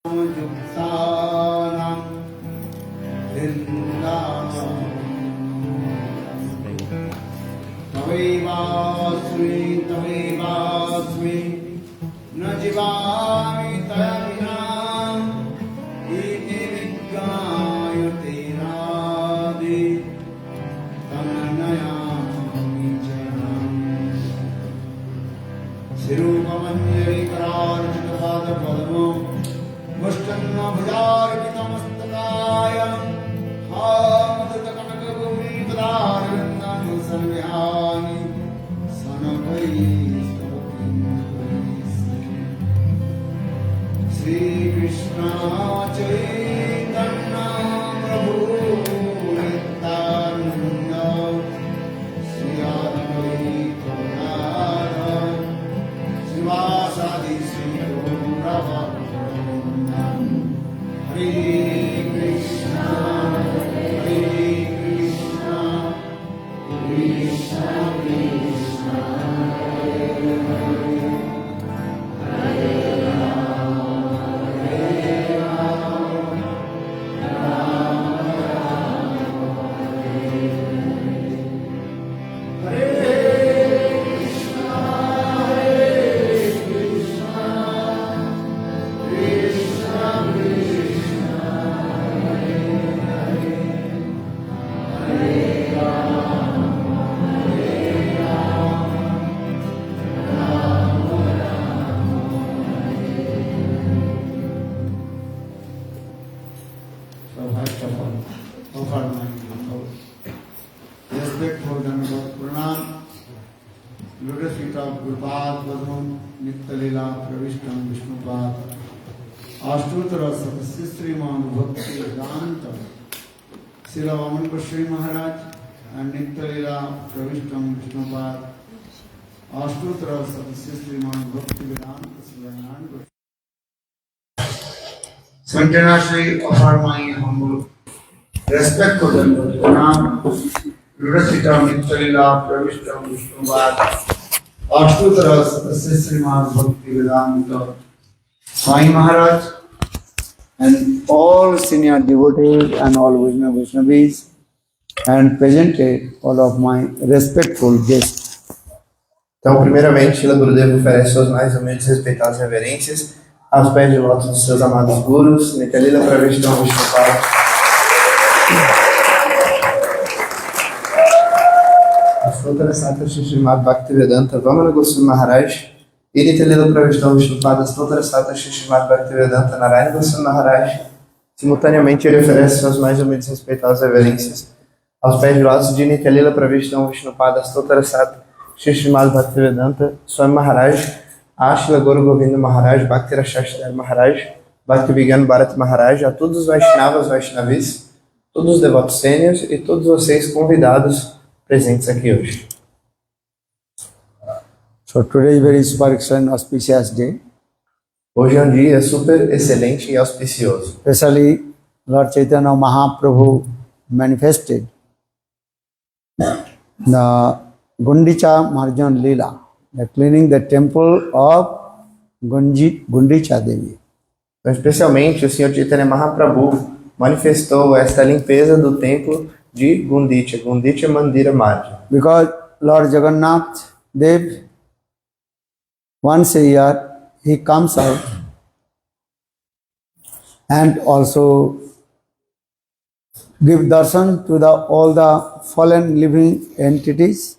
युक्तानां वृन्दावनं तवैवास्मि न जीवामि तया विना इति विज्ञायते नादि तन्नयामि चरणम् शिरूपमञ्जरीकरार्चितपादपद्मो मुष्टन्नभुजार्पितमस्तकाय हामुदकनकगौरीपदारविन्दं संविहामि श्रीकृष्ण चैतन्य प्रभु नित्यानन्द श्री अद्वैत श्रीवासादि श्री गौरभक्तवृन्द हरे कृष्ण कृष्ण Krishna respectful Dandavat Pranam, Lotus feet of Gurupad Vadham, Nitya-lila Pravishtam Vishnupad, Ashtotara Sadasya Sriman Bhakti Vedanta, Srila Vaman Goswami Maharaj, and Nitya-lila Pravishtam Vishnupad, Ashtotara Sadasya Sriman Bhakti Vedanta, Srila Vaman Goswami. So internationally offer my humble respect to them. Pranam, Rudasitam, Nitya-lila, Pravishtam, Vishnupad, Ashtotara Sadasya Sriman Bhakti Vedanta, Swami Maharaj, and all senior devotees and all Vaishnavis, and presented all of my respectful guests. Então, primeiramente, Srila Gurudeva oferece suas mais humildes e respeitadas reverências aos pés de lótus dos seus amados gurus, Nitya-lila, Pravishtam, Vishnupad, Ashtotara Sadasya Srimad Bhaktivedanta Vamana Goswami Maharaj e Nitya-lila, Pravishtam, Vishnupad, Ashtotara Sadasya Srimad Bhaktivedanta Narayana Goswami Maharaj. Simultaneamente, ele oferece suas mais humildes e respeitadas reverências aos pés de lótus de Nitya-lila, Pravishtam, Vishnupad, Ashtotara Sadasya Srimad Bhaktivedanta Swami Maharaj, Srila Guru Govinda Maharaj, Bhakti Rashashdhar Maharaj, Bhakti Vigyan Bharat Maharaj, a todos os Vaishnavas, Vaishnavis, todos os devotos sêniores e todos vocês convidados presentes aqui hoje. So today is very super excellent, auspicious day. Hoje é um dia super excelente e auspicioso. Especially Lord Chaitanya Mahaprabhu manifested the Gundicha Marjan Leela, the cleaning the temple of Gundicha Devi. Então, especialmente, o Senhor Chaitanya Mahaprabhu manifestou esta limpeza do templo de Gundicha, Gundicha Mandira Marja. Because Lord Jagannath Dev, once a year, he comes out and also give darshan to all the fallen living entities,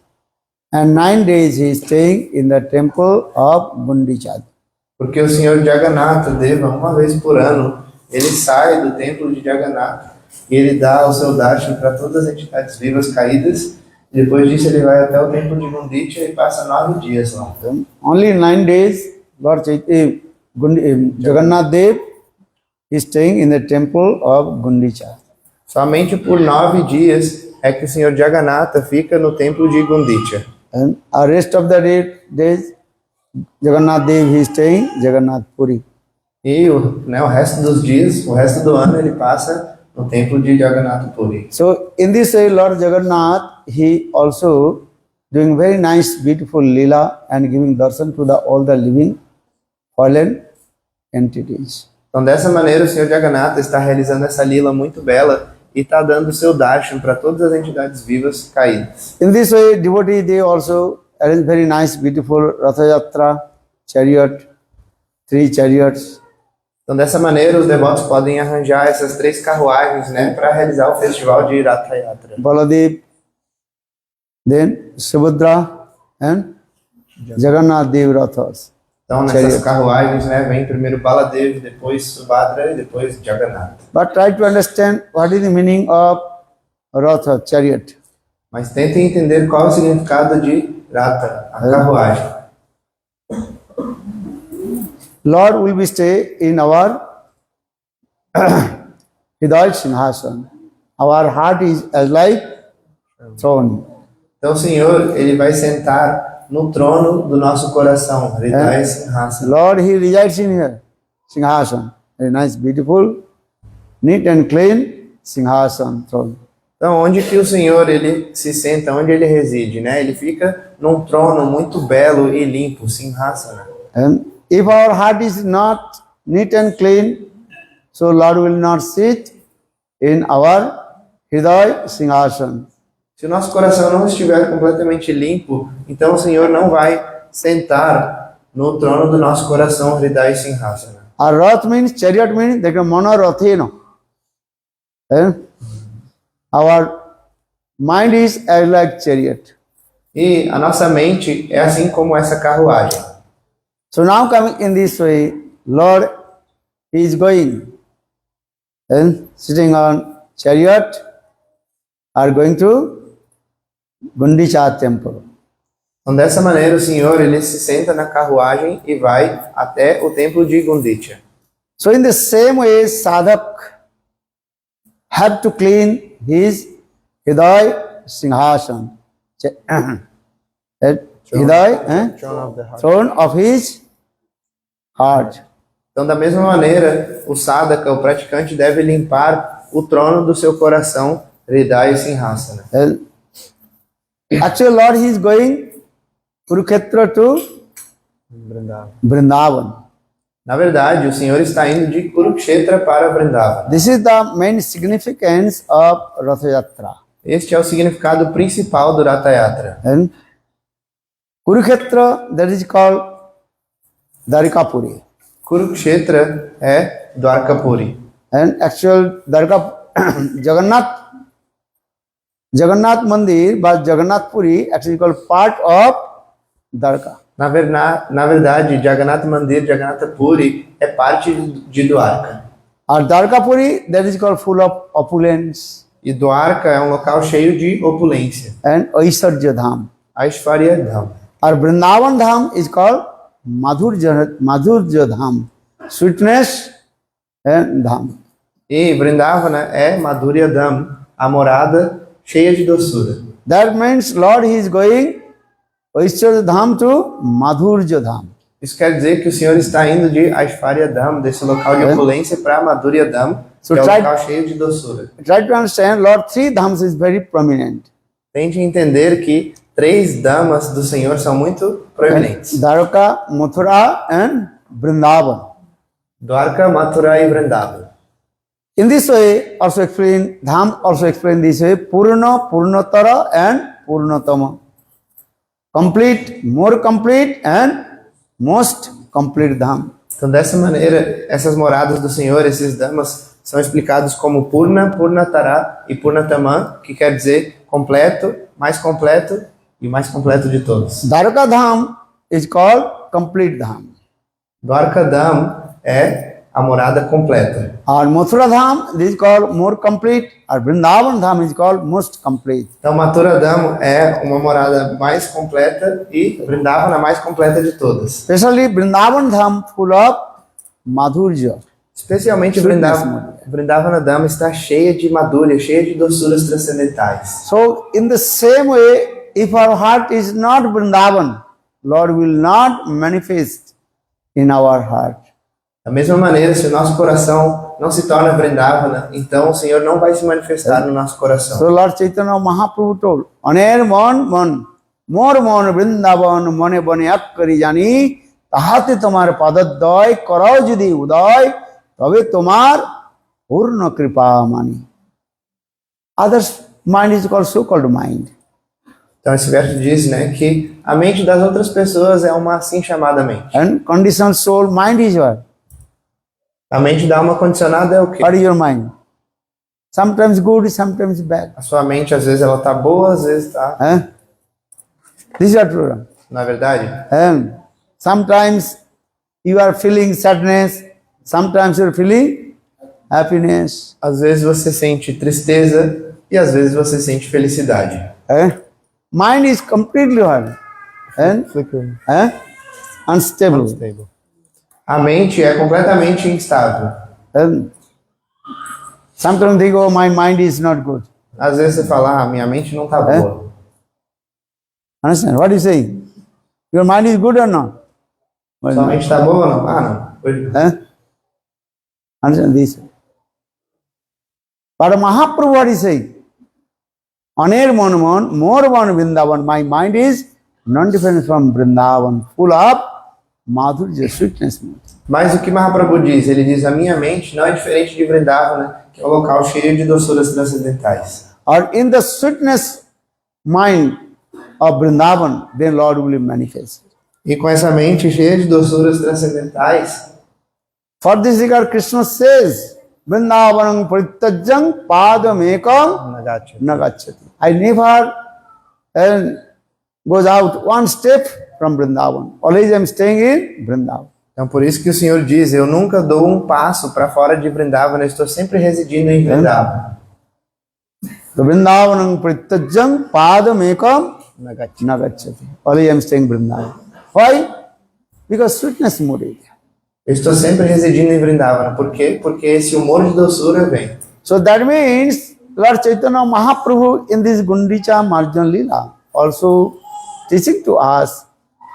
and 9 days he is staying in the temple of Gundicha. Porque o Senhor Jagannatha Deva, uma vez por ano, ele sai do templo de Jagannatha e ele dá o seu darshan para todas as entidades vivas caídas. E depois disso ele vai até o templo de Gundicha e passa 9 dias lá. Only 9 days, Lord Jagannath Dev is staying in the temple of Gundicha. Somente por 9 dias é que o Senhor Jagannatha fica no templo de Gundicha. And the rest of the days, Jagannath Dev is staying Jagannath Puri. E o resto dos dias, o resto do ano, ele passa no templo de Jagannath Puri. So in this way, Lord Jagannath, he also doing very nice, beautiful lila and giving darshan to all the living fallen entities. Então, dessa maneira, o Senhor Jagannatha está realizando essa lila muito bela e está dando o seu darshan para todas as entidades vivas caídas. In this way, devotee, they also arrange very nice, beautiful Ratha Yatra, chariot, 3 chariots. Então, dessa maneira, os devotos podem arranjar essas 3 carruagens, né, para realizar o festival de Ratha Yatra. Baladev, then Subhadra and Jagannath Dev Rathas. Então, nessas carruagens, né, vem primeiro Baladev, depois Subhadra e depois Jagannatha. But try to understand what is the meaning of Ratha, chariot. Mas tentem entender qual é o significado de Ratha, a carruagem. Lord will be stay in our Hidayat Sinhasan. Our heart is as like throne. Então, o Senhor, ele vai sentar no trono do nosso coração, Hridaya Sinhasana. Lord, He resides in here, Sinhasan. Very nice, beautiful, neat and clean Sinhasan throne. Então, onde que o Senhor ele se senta, onde ele reside, né? Ele fica num trono muito belo e limpo, Sinhasana. And if our heart is not neat and clean, so Lord will not sit in our Hridaya Sinhasan. Se o nosso coração não estiver completamente limpo, então o Senhor não vai sentar no trono do nosso coração, Hridaya Sinhasana. Our Rath means, chariot means, like a monorathena. And our mind is as like chariot. E a nossa mente é assim como essa carruagem. So now coming in this way, Lord, He is going and sitting on chariot, are going to Gundicha temple. Então, dessa maneira, o Senhor ele se senta na carruagem e vai até o templo de Gundicha. So in the same way, sadhak had to clean his Hridaya Sinhasan. Hridaya, throne of his heart. Então, da mesma maneira, o sadhaka, o praticante, deve limpar o trono do seu coração, Hridaya Sinhasana. Actually, Lord, He is going Kurukshetra to Vrindavan. Na verdade, o Senhor está indo de Kurukshetra para Vrindavan. This is the main significance of Ratha Yatra. Este é o significado principal do Ratha Yatra. And Kurukshetra, that is called Dwarkapuri. Kurukshetra é Dwarkapuri. And actual Jagannath Mandir, but Jagannath Puri actually called part of Dwarka. Na verdade, Jagannath Mandir, Jagannath Puri é parte de Dwarka. Or Dwarka Puri, that is called full of opulence E Dwarka é um local cheio de opulência. and Aishwarya Dham. Aishwarya Dham. Or Vrindavan Dham is called Madhurya Dham, sweetness and Dham. E Vrindavana é Madhurya Dham, a morada cheia de doçura. That means Lord, He is going Aishwarya Dham to Madhurya Dham. Isso quer dizer que o Senhor está indo de Aishwarya Dham, desse local de opulência, para Madhurya Dham, que é um local cheio de doçura. Try to understand, Lord, 3 dhams is very prominent. Tente entender que 3 damas do Senhor são muito proeminentes. Dwarka, Mathura and Vrindavan. Dwarka, Mathura e Vrindavan. In this way, also explain, Dham also explain this way, Purna, Purnatara and Purnatama. Complete, more complete and most complete Dham. Então, dessa maneira, essas moradas do Senhor, esses damas, são explicados como Purna, Purnatara e Purnatama, que quer dizer completo e o mais completo de todos. Dwarka Dham is called complete Dham. Dwarka Dham é a morada completa. Or Mathura Dham, this is called more complete. Or Vrindavan Dham is called most complete. Então, Mathura Dham é uma morada mais completa e Vrindavana a mais completa de todas. Especially Vrindavan Dham full of Madhurya. Especialmente Vrindavana Dham está cheia de madhurya, cheia de doçuras transcendentais. So, in the same way, if our heart is not Vrindavan, Lord will not manifest in our heart. Da mesma maneira, se o nosso coração não se torna Vrindavana, então o Senhor não vai se manifestar no nosso coração. So Lord Chaitanya Mahaprabhu told, Aner mon, more mon Vrindavan, mone bane akkari jani, tahate tomar padadoy, karao judi udoy, তবে তোমার পূর্ণ কৃপা মানি। Others mind is called so-called mind. Então esse verso diz, né, que a mente das outras pessoas é uma assim chamada mente. And conditional soul mind is what? A mente da alma condicionada é o quê? What is your mind? Sometimes good, sometimes bad. A sua mente às vezes ela tá boa, às vezes tá. This is true. Na verdade, And sometimes you are feeling sadness, sometimes you are feeling happiness. às vezes você sente tristeza e às vezes você sente felicidade. Mind is completely what? Unstable. A mente é completamente instável. And sometimes think, oh, my mind is not good. Às vezes você fala, ah, minha mente não tá boa. Understand? What you say? Your mind is good or not? Sua mente tá boa ou não? Ah, não. Hoje não. Understand this? But Mahaprabhu what is saying? Aner Monaman, more one Vrindavan. My mind is non-different from Vrindavan, full of madhurya, sweetness. Mas o que Mahaprabhu diz? Ele diz, a minha mente não é diferente de Vrindavana, que é um local cheio de doçuras transcendentais. Or in the sweetness mind of Vrindavan, then Lord will manifest. E com essa mente cheia de doçuras transcendentais, For this regard, Krishna says, Vrindavanam parityajam padam ekam nagacchati. I never goes out one step from Vrindavan. Always I am staying in Vrindavan. então por isso que o Senhor diz, eu nunca dou um passo para fora de Vrindavana, eu estou sempre residindo em Vrindavana. The Vrindavanam parityajam padam ekam nagacchati. Always I am staying in Vrindavan. Why? Because sweetness mood is there. Eu estou sempre residindo em Vrindavana. Por quê? Porque esse humor de doçura vem. So that means Lord Chaitanya Mahaprabhu in this Gundicha Marjan Lila also teaching to us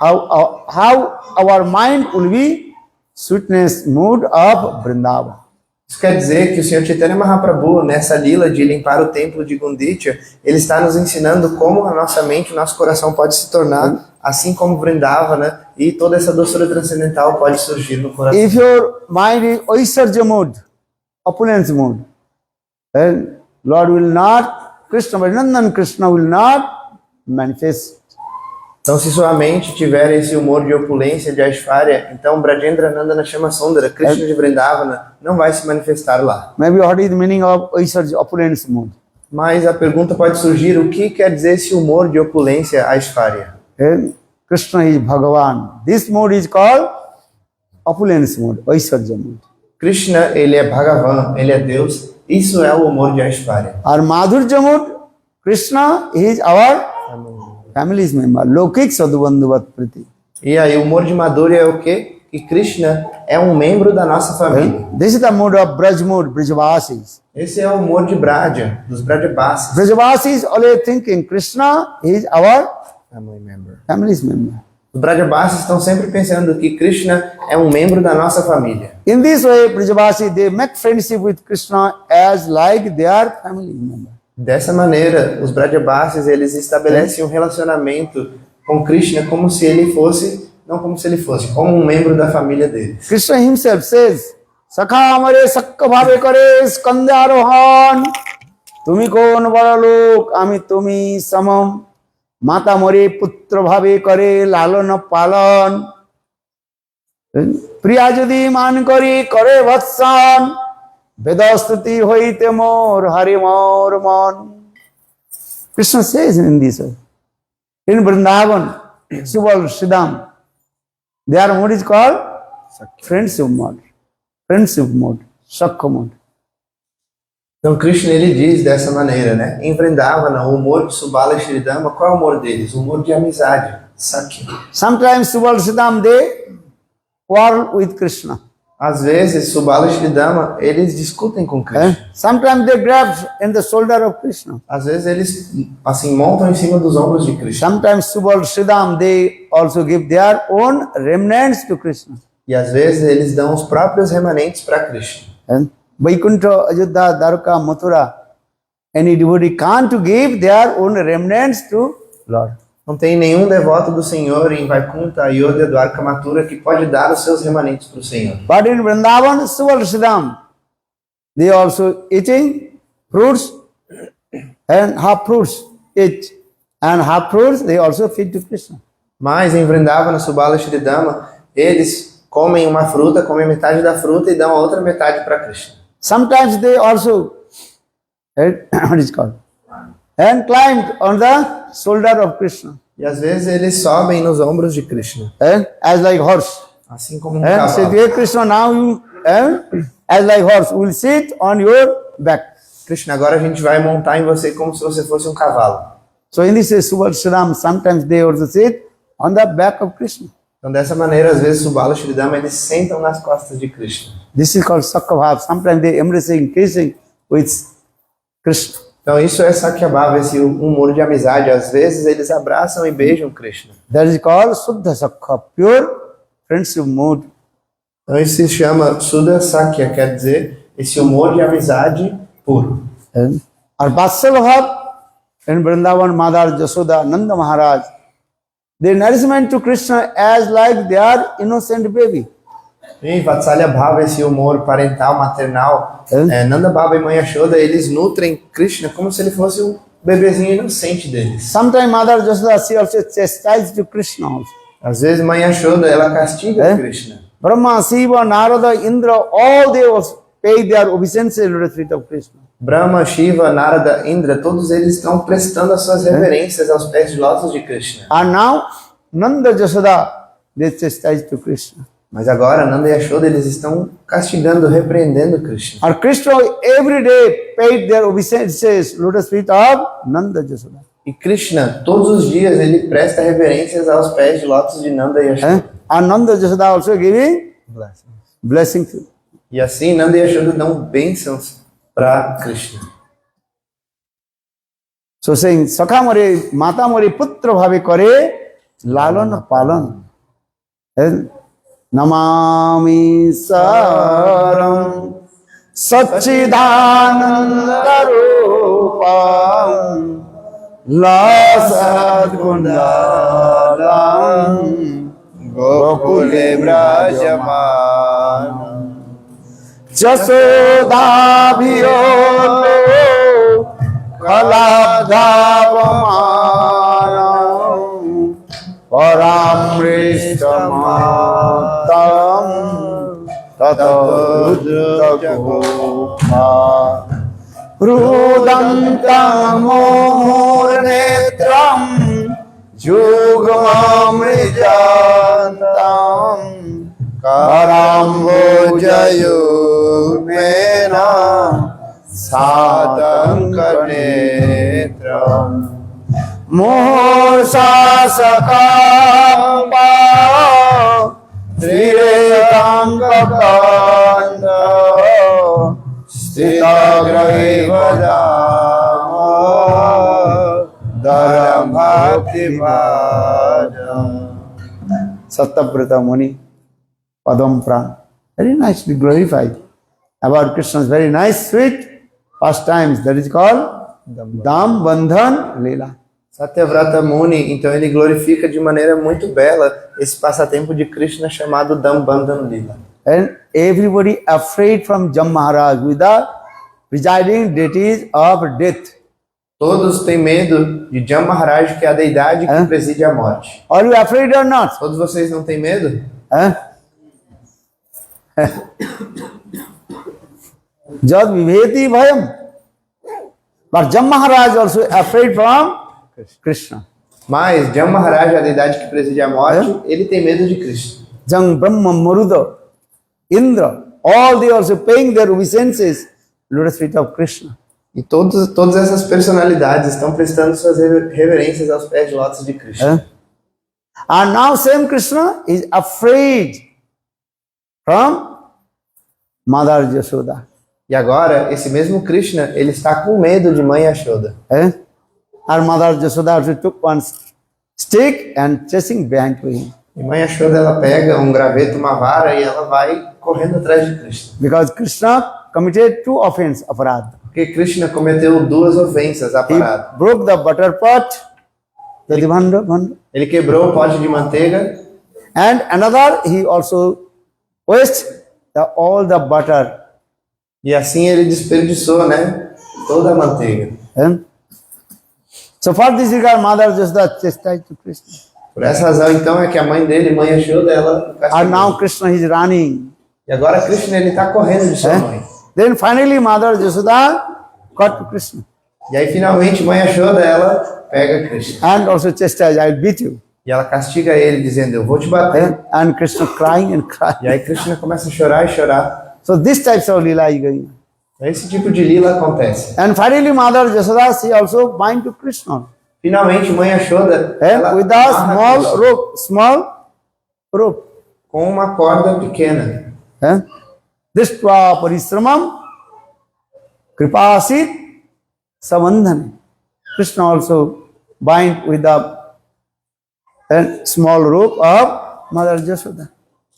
how our mind will be sweetness mood of Vrindavan. Isso quer dizer que o Senhor Chaitanya Mahaprabhu, nessa lila de limpar o templo de Gundicha, ele está nos ensinando como a nossa mente, o nosso coração pode se tornar assim como Vrindavana, e toda essa doçura transcendental pode surgir no coração. If your mind is Oisarja mood, opulence mood, then Lord will not, Krishna will not manifest. Então, se sua mente tiver esse humor de opulência, de Aishwarya, então Brajendra Nandana Shama Sundara, Krishna de Vrindavana, não vai se manifestar lá. Maybe what is the meaning of Oisarja opulence mood? Mas a pergunta pode surgir, o que quer dizer esse humor de opulência Aishwarya? Then Krishna is Bhagavan. This mood is called opulence mood, Oisarja mood. Krishna, ele é Bhagavan, ele é Deus, isso é o humor de Aishwarya. Our Madhurja mood, Krishna is our family's member, Lokik Sadhubandhuvat Priti. E aí, o humor de Madhurya é o quê? Que Krishna é um membro da nossa família. This is the mood of Braj mood, Brajavasis. Esse é o humor de Braja, dos Brajabasis. Brajavasis always thinking Krishna is our Family member. family's member. Os Brajabasis estão sempre pensando que Krishna é um membro da nossa família. In this way, Brajavasis, they make friendship with Krishna as like they are family member. Dessa maneira, os Brajabasis, eles estabelecem um relacionamento com Krishna como se ele fosse, não como se ele fosse, como um membro da família deles. Krishna himself says, Sakha amare sakka bhave kare skandha arohan, tumi kon baralok, ami tumi samam, mata more putra bhave kare lalana palan, priya jodi man kari kare vatsan, Vedastuti hoite mor hari mor man. Krishna says in this way. In Vrindavan, Subal Siddham, their mode is called friendship mode, Sakha mode. Então Krishna, ele diz dessa maneira, né? Em Vrindavana, o humor de Subala e Shridama, qual é o humor deles? O humor de amizade, Sakya. Sometimes Subal Siddham, they quarrel with Krishna. Às vezes, Subala e Shridama, eles discutem com Krishna. Sometimes they grab in the shoulder of Krishna. Às vezes, eles, assim, montam em cima dos ombros de Krishna. Sometimes Subal Siddham, they also give their own remnants to Krishna. E às vezes, eles dão os próprios remanentes para Krishna. Vaikuntha, Ajodhya, Dwarka, Mathura, any devotee can't give their own remnants to Lord. Não tem nenhum devoto do Senhor em Vaikuntha, Ayodhya, Dwarka, Mathura que pode dar os seus remanentes para o Senhor. But in Vrindavan, Suvarshidam, they also eating fruits and half fruits eat. And half fruits they also feed to Krishna. Mas em Vrindavana, Subala Shridama, eles comem uma fruta, comem metade da fruta e dão a outra metade para Krishna. Sometimes they also, what is called, and climbed on the shoulder of Krishna, E às vezes eles sobem nos ombros de Krishna, as like horse. assim como um And say, cavalo. dear Krishna, now you, as like horse, will sit on your back. Krishna, agora a gente vai montar em você como se você fosse um cavalo. So in this Suvarshanam, sometimes they also sit on the back of Krishna. Então dessa maneira, às vezes, Subala Shridama, eles sentam nas costas de Krishna. This is called Sakabhav. Sometimes they embracing, kissing with Krishna. Então isso é Sakyabhava, esse humor de amizade. Às vezes eles abraçam e beijam Krishna. That is called Suddha Sakha, pure friendship mood. Então isso se chama Sudha Sakya, quer dizer esse humor de amizade puro. Or Vatsalabhav in Vrindavan, Madhar, Jasoda, Nanda Maharaj, they nourishment to Krishna as like they are innocent baby. E Vatsalya Bhava, esse humor parental, maternal, Nanda Baba e Mãe Yashoda, eles nutrem Krishna como se ele fosse um bebezinho inocente deles. Sometimes Mother Jasoda, she also chastises to Krishna also. Às vezes Mãe Yashoda, ela castiga Krishna. Brahma, Shiva, Narada, Indra, all they also pay their obeisance to the feet of Krishna. Brahma, Shiva, Narada, Indra, todos eles estão prestando as suas reverências aos pés de lótus de Krishna. And now, Nanda Jasoda, they chastise to Krishna. Mas agora, Nanda e Yashoda, eles estão castigando, repreendendo Krishna. Or Krishna every day paid their obeisances lotus feet of Nanda Jasoda. E Krishna, todos os dias, ele presta reverências aos pés de lótus de Nanda e Yashoda. And Nanda Jasoda also giving blessing to. E assim, Nanda e Yashoda dão bênçãos para Krishna. So saying, Sakha more, Mata more, Putra bhave kare, lalan palan. And Namami Saram Satchidananda Rupam Lasad Gundalam Gokule Brajamanam Jasodabhiyolo Kalabdhavamanam Paramrishamatam Tatarudrajagopa Rudantamurnetram Jugamamrijantam Karambojayurmena Sadankanetram Mohsasakamba Trirekangakanda Stitagraivadama Dharam Bhaktivadam. Sattavrata Muni Padam Pran. Very nicely glorified. About Krishna's very nice, sweet pastimes. That is called Dam Bandhan Leela. Satyavrata Muni, então ele glorifica de maneira muito bela esse passatempo de Krishna chamado Dambandhan Lila. And everybody afraid from Jam Maharaj with the presiding deities of death. Todos têm medo de Jam Maharaj, que é a deidade que preside a morte. Are you afraid or not? Todos vocês não têm medo? Jad viveti bhayam. But Jam Maharaj also afraid from Krishna. Mas Jam Maharaj, a deidade que preside a morte, ele tem medo de Krishna. Jam Brahma Maruda, Indra, all they also paying their obeisances lotus feet of Krishna. E todas essas personalidades estão prestando suas reverências aos pés de lótus de Krishna. And now same Krishna is afraid from Mother Jasoda. E agora, esse mesmo Krishna, ele está com medo de Mãe Yashoda. Our Mother Jasoda also took one stick and chasing behind him. E Mãe Yashoda, ela pega um graveto, uma vara, e ela vai correndo atrás de Krishna. Because Krishna committed two offenses, aparad. Porque Krishna cometeu duas ofensas, He aparado. broke the butter pot, Dadibhanda, Bhanda. Ele quebrou o pote de manteiga. And another, he also wasted all the butter. E assim ele desperdiçou, né? Toda a manteiga. And so for this regard, Mother Jasoda chastised to Krishna. Por essa razão, então, é que a mãe dele, mãe Yashoda, ela And castigou. now Krishna is running. E agora Krishna, ele tá correndo de sua mãe. Then finally Mother Jasoda caught to Krishna. E aí, finalmente, mãe Yashoda, ela pega Krishna. And also chastised, I will beat you. E ela castiga ele, dizendo, eu vou te bater. And Krishna crying and E crying. aí Krishna começa a chorar e chorar. So this types of lila is going on. Esse tipo de lila acontece. And finally Mother Jasoda, she also bind to Krishna. Finalmente, mãe Yashoda, And ela with a amarra Krishna small rope. com uma corda pequena. Drishtva parisramam kripasit samandhane. Krishna also bind with a small rope of Mother Jasoda.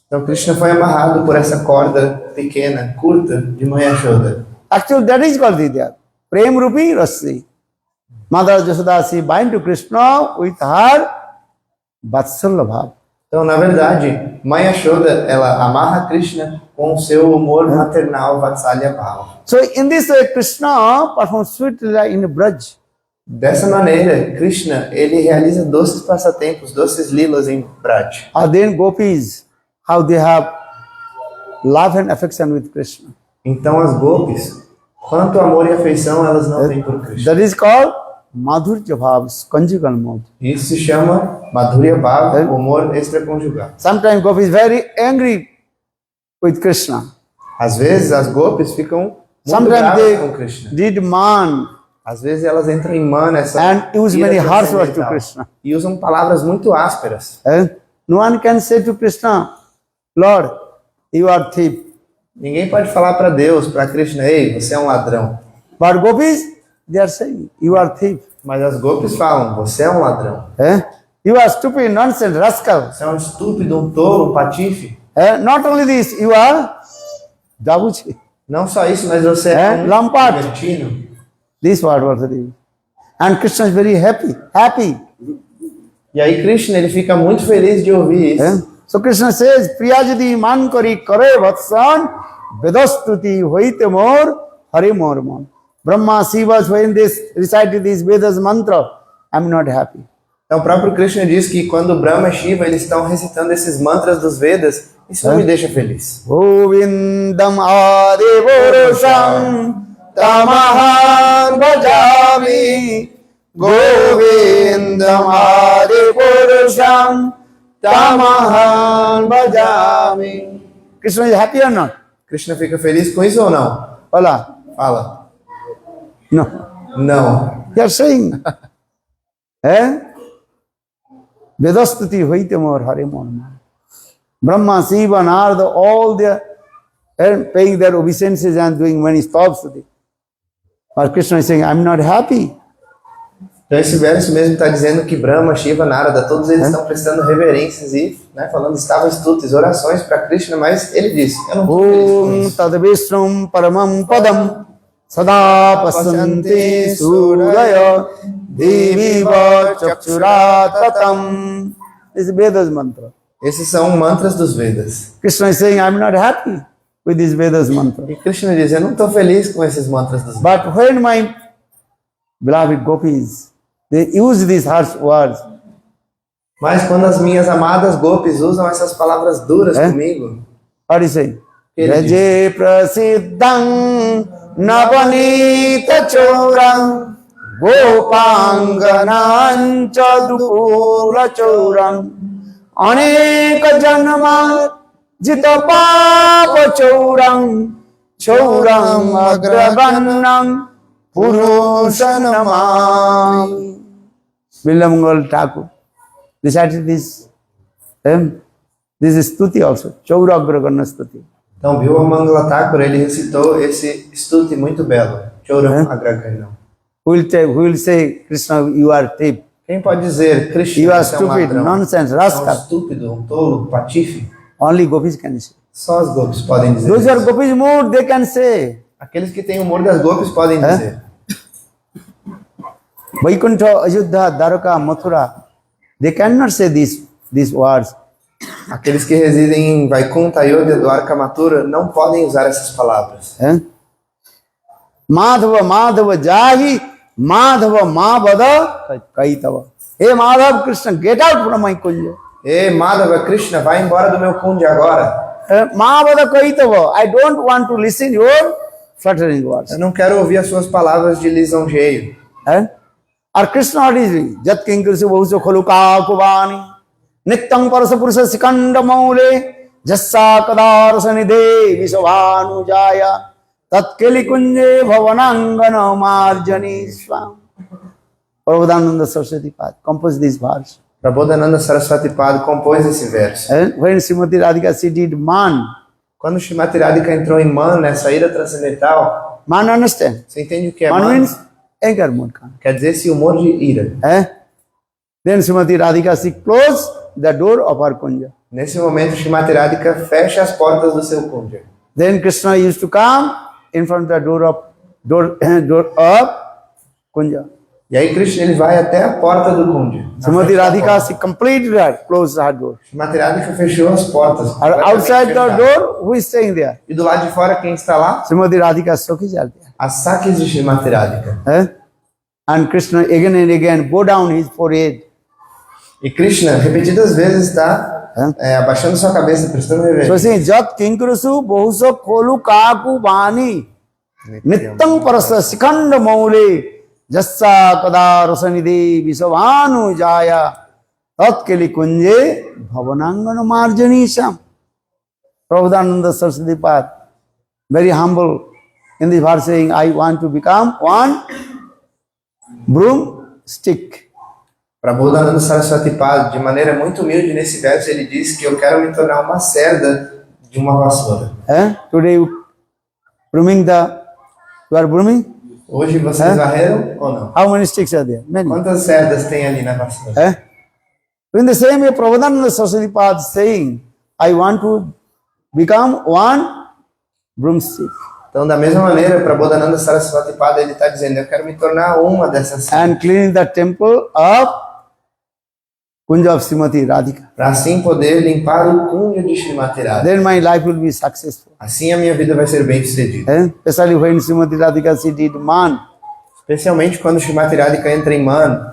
Então Krishna foi amarrado por essa corda pequena, curta, de mãe Yashoda. Actually, that is called Vidya. Prem Rupi Rasi. Mother Jasoda, she bind to Krishna with her Vatsalya Bhav. Então, na verdade, mãe Yashoda, ela amarra Krishna com o seu humor maternal, Vatsalya Bhava. So in this way, Krishna performs sweet lila in Braj. Dessa maneira, Krishna, ele realiza doces passatempos, doces lilas em Braj. Then gopis, how they have love and affection with Krishna. Então, as gopis, quanto amor e afeição elas não têm por Krishna. That is called Madhurya Bhav, conjugal mode. Isso se chama Madhurya Bhava, humor extraconjugal. Sometimes gopis very angry with Krishna. Às vezes, as gopis ficam muito Sometimes bravas com Krishna. they did man Às vezes, elas entram em mana, essa and use ira many harsh words to transcendental, Krishna. e usam palavras muito ásperas. No one can say to Krishna, Lord, you are thief. Ninguém pode falar para Deus, para Krishna, ei, você é um ladrão. But gopis, they are saying, you are thief. Mas as gopis falam, você é um ladrão. You are stupid, nonsense, rascal. Você é um estúpido, um tolo, um patife. Not only this, you are Dabuchi. Não só isso, mas você é um Lampard. libertino. This word was the And Krishna is very happy. E aí Krishna, ele fica muito feliz de ouvir isso. So Krishna says, Priyajadi man kari kare vatsan vedastuti hoite mor hare mor mon. Brahma Shiva, when they recited this Vedas mantra, I am not happy. Então o próprio Krishna diz que quando Brahma e Shiva eles estão recitando esses mantras dos Vedas, isso não me deixa feliz. Govindam adipurusham tamaham bhajami. Govindam adipurusham tamaham bhajami. Krishna is happy or not? Krishna fica feliz com isso ou não? Hola. Fala. No. Não. You are saying. Vedastuti hoite mor hare mor. Brahma, Shiva, Narada, all they are paying their obeisances and doing many stops to it. But Krishna is saying, I am not happy. Então esse verso mesmo está dizendo que Brahma, Shiva, Narada, todos eles estão prestando reverências e falando estavam estutos, orações para Krishna, mas ele disse, eu não estou feliz com Om isso. tad vishram paramam padam sada pasanti suraya deviva chakshuratatam. This is Vedas mantra. Esses são mantras dos Vedas. Krishna is saying, I am not happy with this Vedas mantra. E Krishna diz, eu não estou feliz com esses mantras dos Vedas. But when my beloved gopis, they use these harsh words, Mas quando as minhas amadas gopis usam essas palavras duras comigo, what do you say? Ele Raje prasiddham navanita choram gopanganam chadupula choram aneka janma jita papa choram choram agragannam purushanamam. Vilamangal Thakur recited this stuti also, Chauragraganna stuti. então Bilva Mangala Thakur, ele recitou esse stuti muito belo, Chauram Agraganam. Who will say, Krishna, you are thief, Quem pode dizer, Krishna, you are você é um stupid, ladrão, nonsense, você é um rascal? estúpido, um tolo, um patife? Only gopis can say. Só as gopis podem dizer Those who are isso. gopis mood, they can say. Aqueles que têm o humor das gopis podem dizer. Vaikuntha, Ayodhya, Dwaraka, Mathura, they cannot say these words. Aqueles que residem em Vaikuntha, Ayodhya, Dwarka, Mathura não podem usar essas palavras. Eh? Madhava Madhava Jahi Madhava Mavada Kaitava. Hey Madhav Krishna, get out from my kunja. Ei, Madhava, Krishna, vai embora do meu kundi agora. Mavada Kaitava. I don't want to listen your flattering words. Eu não quero ouvir as suas palavras de lisonjeio. Eh? Or Krishna what is doing? Jat kinkirsi bahuso khaluka kubani nityam parasa purusa sikanda maule jassa kadarasa nidhe visavanu jaya tatkeli kunje bhavanangana marjani swam. Prabhupada Saraswati Pad composed this verse. Prabodhananda Saraswati Pad compôs esse verso. And when Srimati Radhika she did man, Quando Srimati Radhika entrou em Man, nessa ira transcendental, man understand? você entende o que é Man Man? means anger mood. Quer dizer esse humor de ira. Then Srimati Radhika she closed the door of her kunja. Nesse momento, Srimati Radhika fecha as portas do seu kundi. Then Krishna used to come in front of the door of kunja. E aí Krishna ele vai até a porta do kundi. Srimati Radhika she completed her, closed her door. Srimati Radhika fechou as portas. And outside the door, who is staying there? E do lado de fora, quem está lá? Srimati Radhika Sakhi is there. As saques de Srimati Radhika. And Krishna again and again bow down his forehead. E Krishna, repetidas vezes, está abaixando sua cabeça, prestando So reverência. saying, Jat Kinkrusu Bohusa Kolu Kaku Bani Nittang Parasa Sikanda Maule Jassa Kada Rasanidhi Visavanu Jaya Tatkeli Kunje Bhavanangana Marjani Sam. Prabhupada Saraswati Pad, very humble in this verse saying, I want to become one broomstick. Prabodhananda Saraswati Pad, de maneira muito humilde nesse verso, ele diz que eu quero me tornar uma cerda de uma vassoura. Today you are brooming? Hoje vocês varreram ou não? How many sticks are there? Many. Quantas cerdas tem ali na vassoura? In the same way, Prabhupada Saraswati Pad saying, I want to become one broomstick. Então, da mesma maneira, Prabodhananda Saraswati Pad, ele está dizendo, eu quero me tornar uma dessas cerdas. And clean the temple of Kunja of Srimati Radhika. Para assim poder limpar o kundi de Srimati Radhika. Then my life will be successful. Assim a minha vida vai ser bem sucedida. Especially when Srimati Radhika she did man. Especialmente quando Srimati Radhika entra em Man.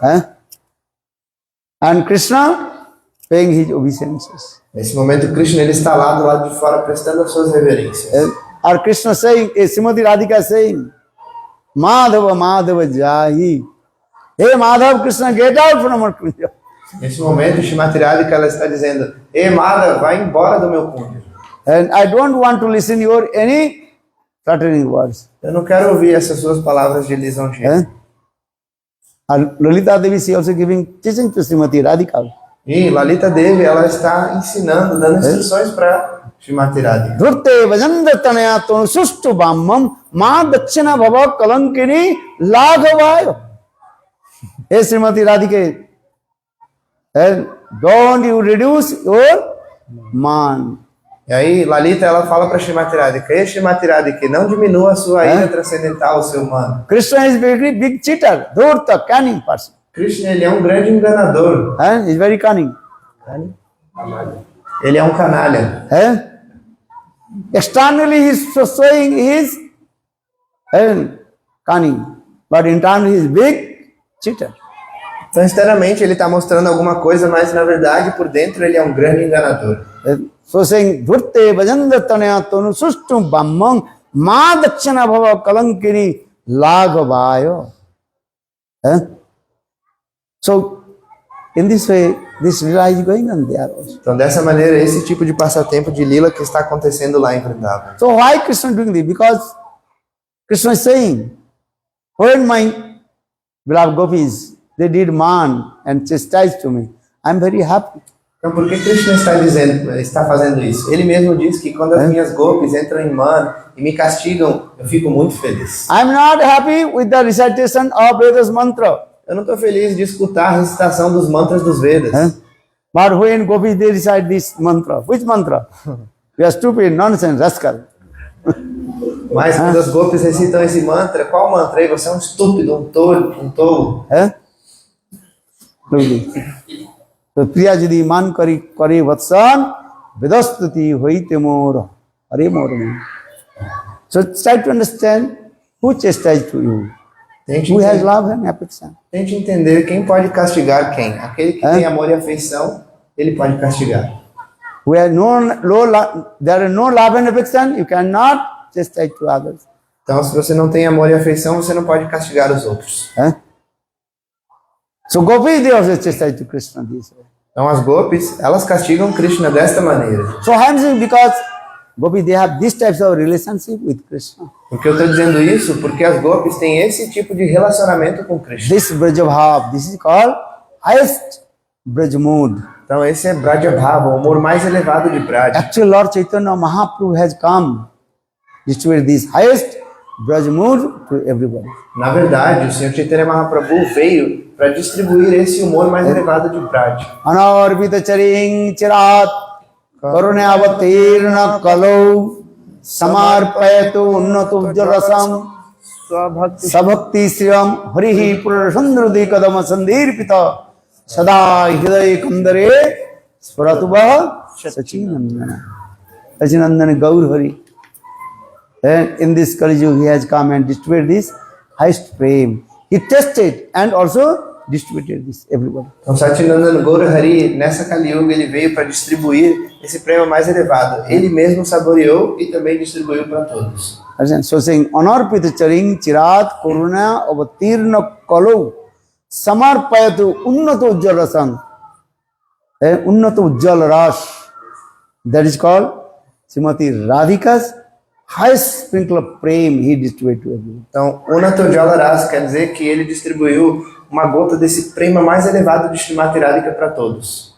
And Krishna paying his obeisances. Nesse momento, Krishna ele está lá do lado de fora prestando as suas reverências. Or Krishna saying, Srimati Radhika saying, Madhava Madhava Jahi. Hey Madhava Krishna, get out from our kunja. Nesse momento, Srimati Radhika ela está dizendo, Ei Madhava, vai embora do meu kundi. And I don't want to listen your any flattering words. Eu não quero ouvir essas suas palavras de lisonjeio. And Lalita Devi is also giving teaching to Srimati Radhika. E Lalita Devi, ela está ensinando, dando instruções para Srimati Radhika. Dhurte vajandatanaya tonu sustu bammam ma dakshina bhava kalankini laghavayo. Hey Srimati Radhika, don't you reduce your man. E aí, Lalita, ela fala para Srimati Radhika, Ei Srimati Radhika, não diminua a sua ira transcendental, o seu mano. Krishna is very big cheater, dhurta, cunning person. Krishna, ele é um grande enganador. He's very cunning. Ele é um canalha. Externally he is showing his cunning, but internally he is big cheater. Então, externamente, ele está mostrando alguma coisa, mas na verdade, por dentro, ele é um grande enganador. So saying, Dhurte vajandatanaya tonu sustum bammam ma dakshana bhava kalankini laghavayo. So, in this way, this lila is going on there also. Então, dessa maneira, esse tipo de passatempo de lila que está acontecendo lá em Vrindavan. So why Krishna doing this? Because Krishna is saying, when my beloved gopis, they did man and chastised to me, I am very happy. Então, por que Krishna está fazendo isso? Ele mesmo diz que quando as minhas gopis entram em man e me castigam, eu fico muito feliz. I am not happy with the recitation of Vedas mantra. Eu não estou feliz de escutar a recitação dos mantras dos Vedas. But when gopis they recite this mantra, which mantra? You are stupid, nonsense, rascal. Mas quando as gopis recitam esse mantra, qual mantra? Aí você é um estúpido, um tolo, um tolo. तो प्रिया यदि मान करी करे वत्सन विदस्तुति होइते मोर हरे मोर मन. So try to understand who chastised to you, Tente who has entender, love and affection. tente entender quem pode castigar quem. Aquele que tem amor e afeição, ele pode castigar. Where there is no love and affection, you cannot chastise to others. Então, se você não tem amor e afeição, você não pode castigar os outros. So Gopis, they also chastise to Krishna this way. Então, as gopis, elas castigam Krishna desta maneira. So I am saying because Gopis, they have this types of relationship with Krishna. Por que eu estou dizendo isso? Porque as gopis têm esse tipo de relacionamento com Krishna. This Brajabhav, this is called highest Braj mood. Então, esse é Brajabhava, o amor mais elevado de Braj. Actually, Lord Chaitanya Mahaprabhu has come distribute this highest Braj mood to everybody. Na verdade, o Senhor Chaitanya Mahaprabhu veio para distribuir esse humor mais elevado de Braj. Anarvita charing chirat karunavatirna kalau samarpayatu unnato jarasam sabhakti sriyam harihi purasandrudi kadama sandirpita sada hriday kandare swaratubha sachinandana. Sachinandana Gaur Hari. And in this Kali Yuga, he has come and distributed this highest prem. He tested and also distributed this everybody. Então, Satyanandana Gaura Hari, nessa Kali Yuga, ele veio para distribuir esse prêmio mais elevado. Ele mesmo saboreou e também distribuiu para todos. So saying, Anarpita charing chirat koruna avatirna kalau samarpayatu unnato ujjalasam. Unnato ujjal ras. That is called Srimati Radhika's highest sprinkle of prem he distributed to everyone. Então, Unato Jalaras quer dizer que ele distribuiu uma gota desse prema mais elevado de Srimati Radhika para todos.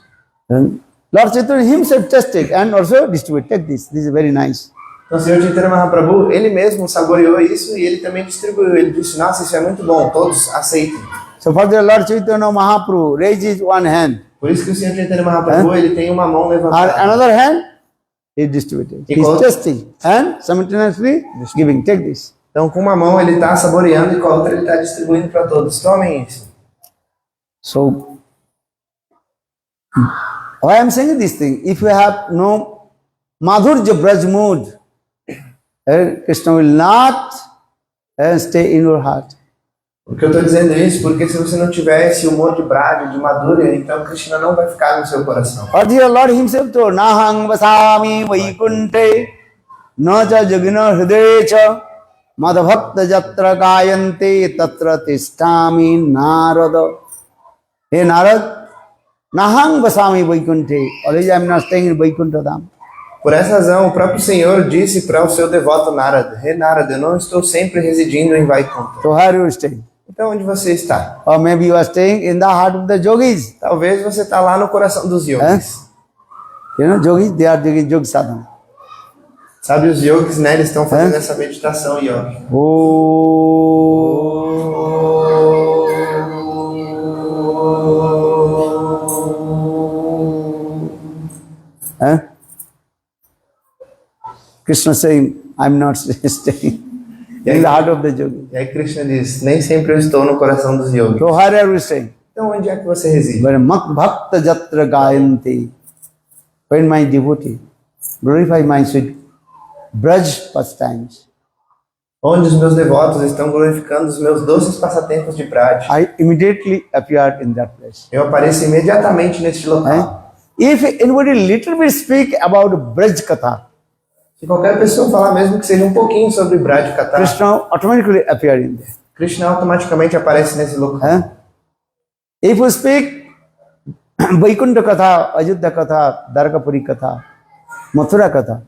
And Lord Chaitanya himself tested and also distributed. Take this. This is very nice. Então, o Senhor Chaitanya Mahaprabhu, ele mesmo saboreou isso e ele também distribuiu. Ele disse, nossa, isso é muito bom, todos aceitem. So further, Lord Chaitanya Mahaprabhu raises one hand. Por isso que o Senhor Chaitanya Mahaprabhu, ele tem uma mão And levantada. another hand is distributed. He is Because- testing and simultaneously giving. Take this. Então, com uma mão ele está saboreando e com a outra ele está distribuindo para todos. Tomem isso. So, why I am saying this thing? If you have no Madhurja Braj mood, Krishna will not stay in your heart. Porque eu estou dizendo isso porque se você não tiver esse humor de Braj, de Madhurya, então Krishna não vai ficar no seu coração. Or the Lord himself told, Nahang vasami vaikunte naja jagina hridecha madhavakta jatra gayante tatra tishtami narada. Hey Narad, Nahang vasami vaikunte. Always I am not staying in Vaikuntha Dham. Por essa razão, o próprio Senhor disse para o seu devoto Narada, Narada, eu não estou sempre residindo em Vaikuntha. So where you stay? Então, onde você está? Or maybe you are staying in the heart of the yogis. Talvez você está lá no coração dos yogis. You know, yogis, they are doing yoga sadhana. Sabe, os yogis, né, eles estão fazendo essa meditação yoga. Krishna saying, I am not staying in the heart of the yogi. E aí Krishna diz, nem sempre eu estou no coração dos yogis. So where are you staying? Então, onde é que você reside? But mak bhakta jatra gayanti. When my devotee glorify my sweet Braj pastimes, Onde os meus devotos estão glorificando os meus doces passatempos de Braj. I immediately appeared in that place. Eu apareço imediatamente neste local. If anybody little bit speak about Braj Katha, Se qualquer pessoa falar mesmo que seja um pouquinho sobre Braj Katha, Krishna automatically appear in there. Krishna automaticamente aparece nesse local. If you speak Vaikuntha Katha, Ajodhya Katha, Dwarkapuri Katha, Mathura Katha,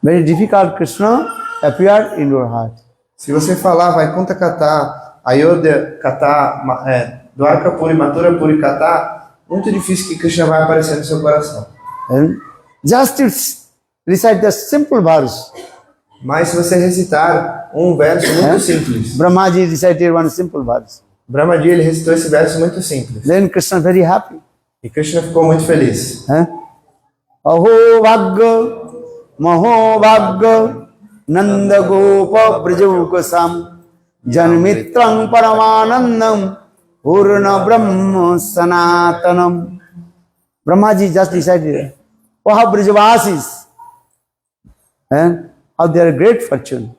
very difficult Krishna appeared in your heart. Se você falar Vaikuntha Katha, Ayodhya Katha, Dwarkapuri, Mathura Puri Katha, muito difícil que Krishna vai aparecer no seu coração. And just to recite the simple verse. Mas se você recitar um verso muito simples, Brahmaji recited one simple verse. Brahmaji ele recitou esse verso muito simples. Then Krishna very happy. E Krishna ficou muito feliz. Aho bhagga, maho bhagga, nanda gopa brajukasam, janmitrang paramanandam, Purna Brahma Sanatanam. Brahmaji just decided, oh, how Brijavasis, and how they are great fortune.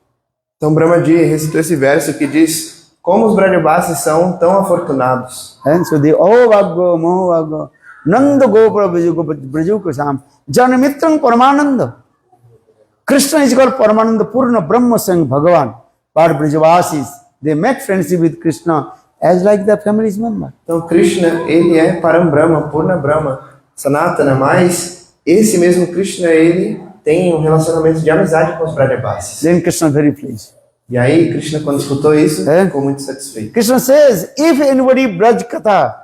Então Brahmaji recitou esse verso que diz como os Brajavasis são tão afortunados. And so they, oh, Vaggo, Moho Vaggo, Nanda Gopura Briju Kusam, Janamitran Paramananda. Krishna is called Paramananda Purna Brahma Sang Bhagavan. But Brijavasis, they make friendship with Krishna as like the family's member. Então Krishna, ele é Param Brahma, Purna Brahma, Sanatana, mas esse mesmo Krishna, ele tem um relacionamento de amizade com os Brajavasis. Then Krishna very pleased. E aí Krishna, quando escutou isso, ficou muito satisfeito. Krishna says, if anybody Braj Katha,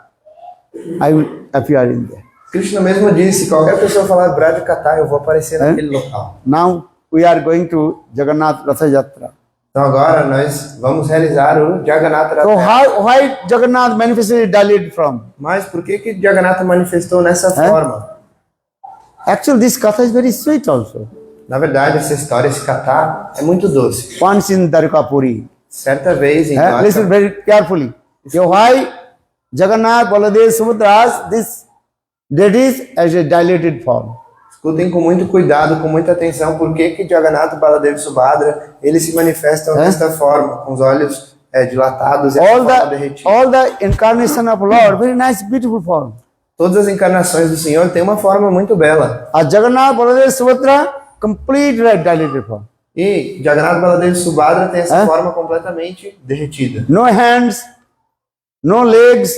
I will appear in there. Krishna mesmo disse, qualquer pessoa falar Braj Katha, eu vou aparecer naquele local. Now we are going to Jagannath Ratha Yatra. Então agora nós vamos realizar o Jagannatha So Ratha. why Jagannath manifested dilated from? Mas por que Jagannatha manifestou nessa forma? Actually, this katha is very sweet also. Na verdade, essa história, esse katha, é muito doce. Once in Dwarkapuri. Certa vez em Listen Dwarka, very carefully. So why Jagannath, Baladev, Subhadra, this deities as a dilated form. escutem com muito cuidado, com muita atenção, por que Jagannatha, Baladev e Subhadra, eles se manifestam desta forma, com os olhos dilatados e a forma derretida. All the incarnation of Lord, very nice, beautiful form. Todas as encarnações do Senhor têm uma forma muito bela. A Jagannath, Baladev, Subhadra, complete dilated form. E Jagannatha, Baladev e Subhadra tem essa forma completamente derretida. No hands, no legs,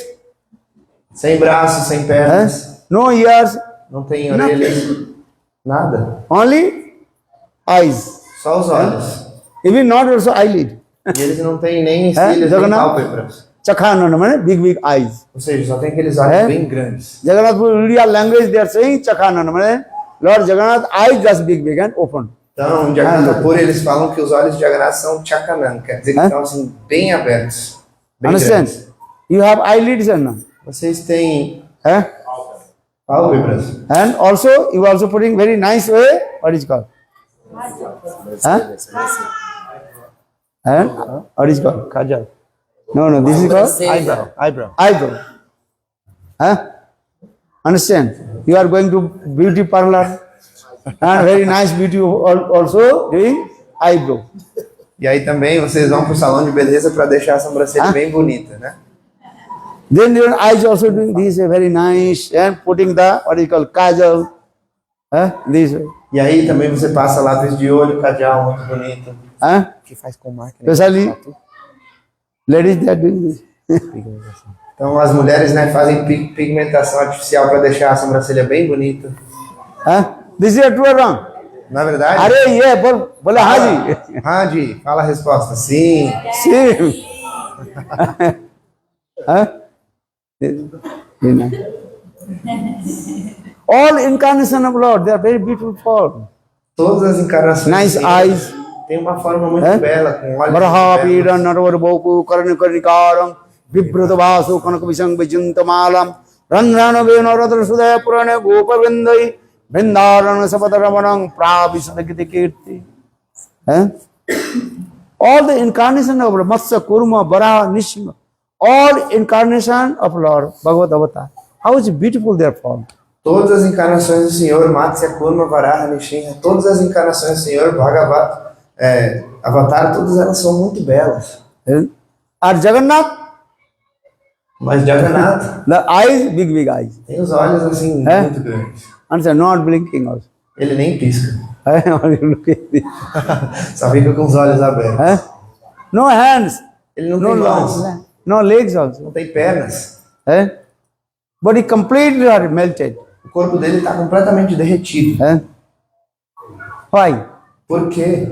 Sem braços, sem pernas, no ears, não tem orelhas, nada. only eyes. Só os olhos. Even not also eyelid. E eles não têm nem cílios, nem Jagannatha? pálpebras. Chakhanana, big eyes. Ou seja, só tem aqueles olhos bem grandes. Jagannath Puriya language they are saying Chakhanana. Lord Jagannath eyes just big and open. Então, em Jagannatha Puri, eles falam que os olhos de Jagannatha são Chakanan, quer dizer que estão assim, bem abertos. Bem Understand? grandes. You have eyelids or not? Vocês têm Eh? pálpebras. And also you also putting very nice way. What is called? Huh? And what is called? Kajal. No, this is called eyebrow. Huh? Understand? You are going to beauty parlor and very nice beauty also doing eyebrow. E aí também vocês vão para o salão de beleza para deixar a sobrancelha bem bonita, né? Then your eyes also doing this very nice and putting the what is called kajal. This way. E aí também você passa lápis de olho, cadeal muito bonito. Que faz com máquina. Especially ladies they are doing this. Então as mulheres, né, fazem pigmentação artificial para deixar a sobrancelha bem bonita. This is true or wrong? Na verdade, Are yeah, bola haji. Hadi, fala a resposta. Sim. See. All incarnation of Lord, they are very beautiful form. Todas as encarnações Nice assim, eyes. têm uma forma muito bela, com olhos Baraha muito pira belos. narvar boku karni karnikaram vibrata vasu kanak visang vijintamalam randrana vena radra sudaya purane gopa vindai vrindarana sapataramanang pravisadagiti kirti. All the incarnation of Matsya, Kurma, Varaha, Nishima, all incarnation of Lord Bhagavad Avatar. How is beautiful their form. Todas as encarnações do Senhor, Matsya, Kurma, Varaha, Nishinha, todas as encarnações do Senhor, Bhagavat, Avatar, todas elas são muito belas. Are Jagannath, Mas Jagannatha the eyes, big eyes. tem os olhos assim muito grandes. And they're not blinking also. Ele nem pisca, Look at this. só fica com os olhos abertos. No hands, Ele não no tem mãos, legs, no legs also. não tem pernas. But he completely are melted. O corpo dele está completamente derretido. Why? Por quê?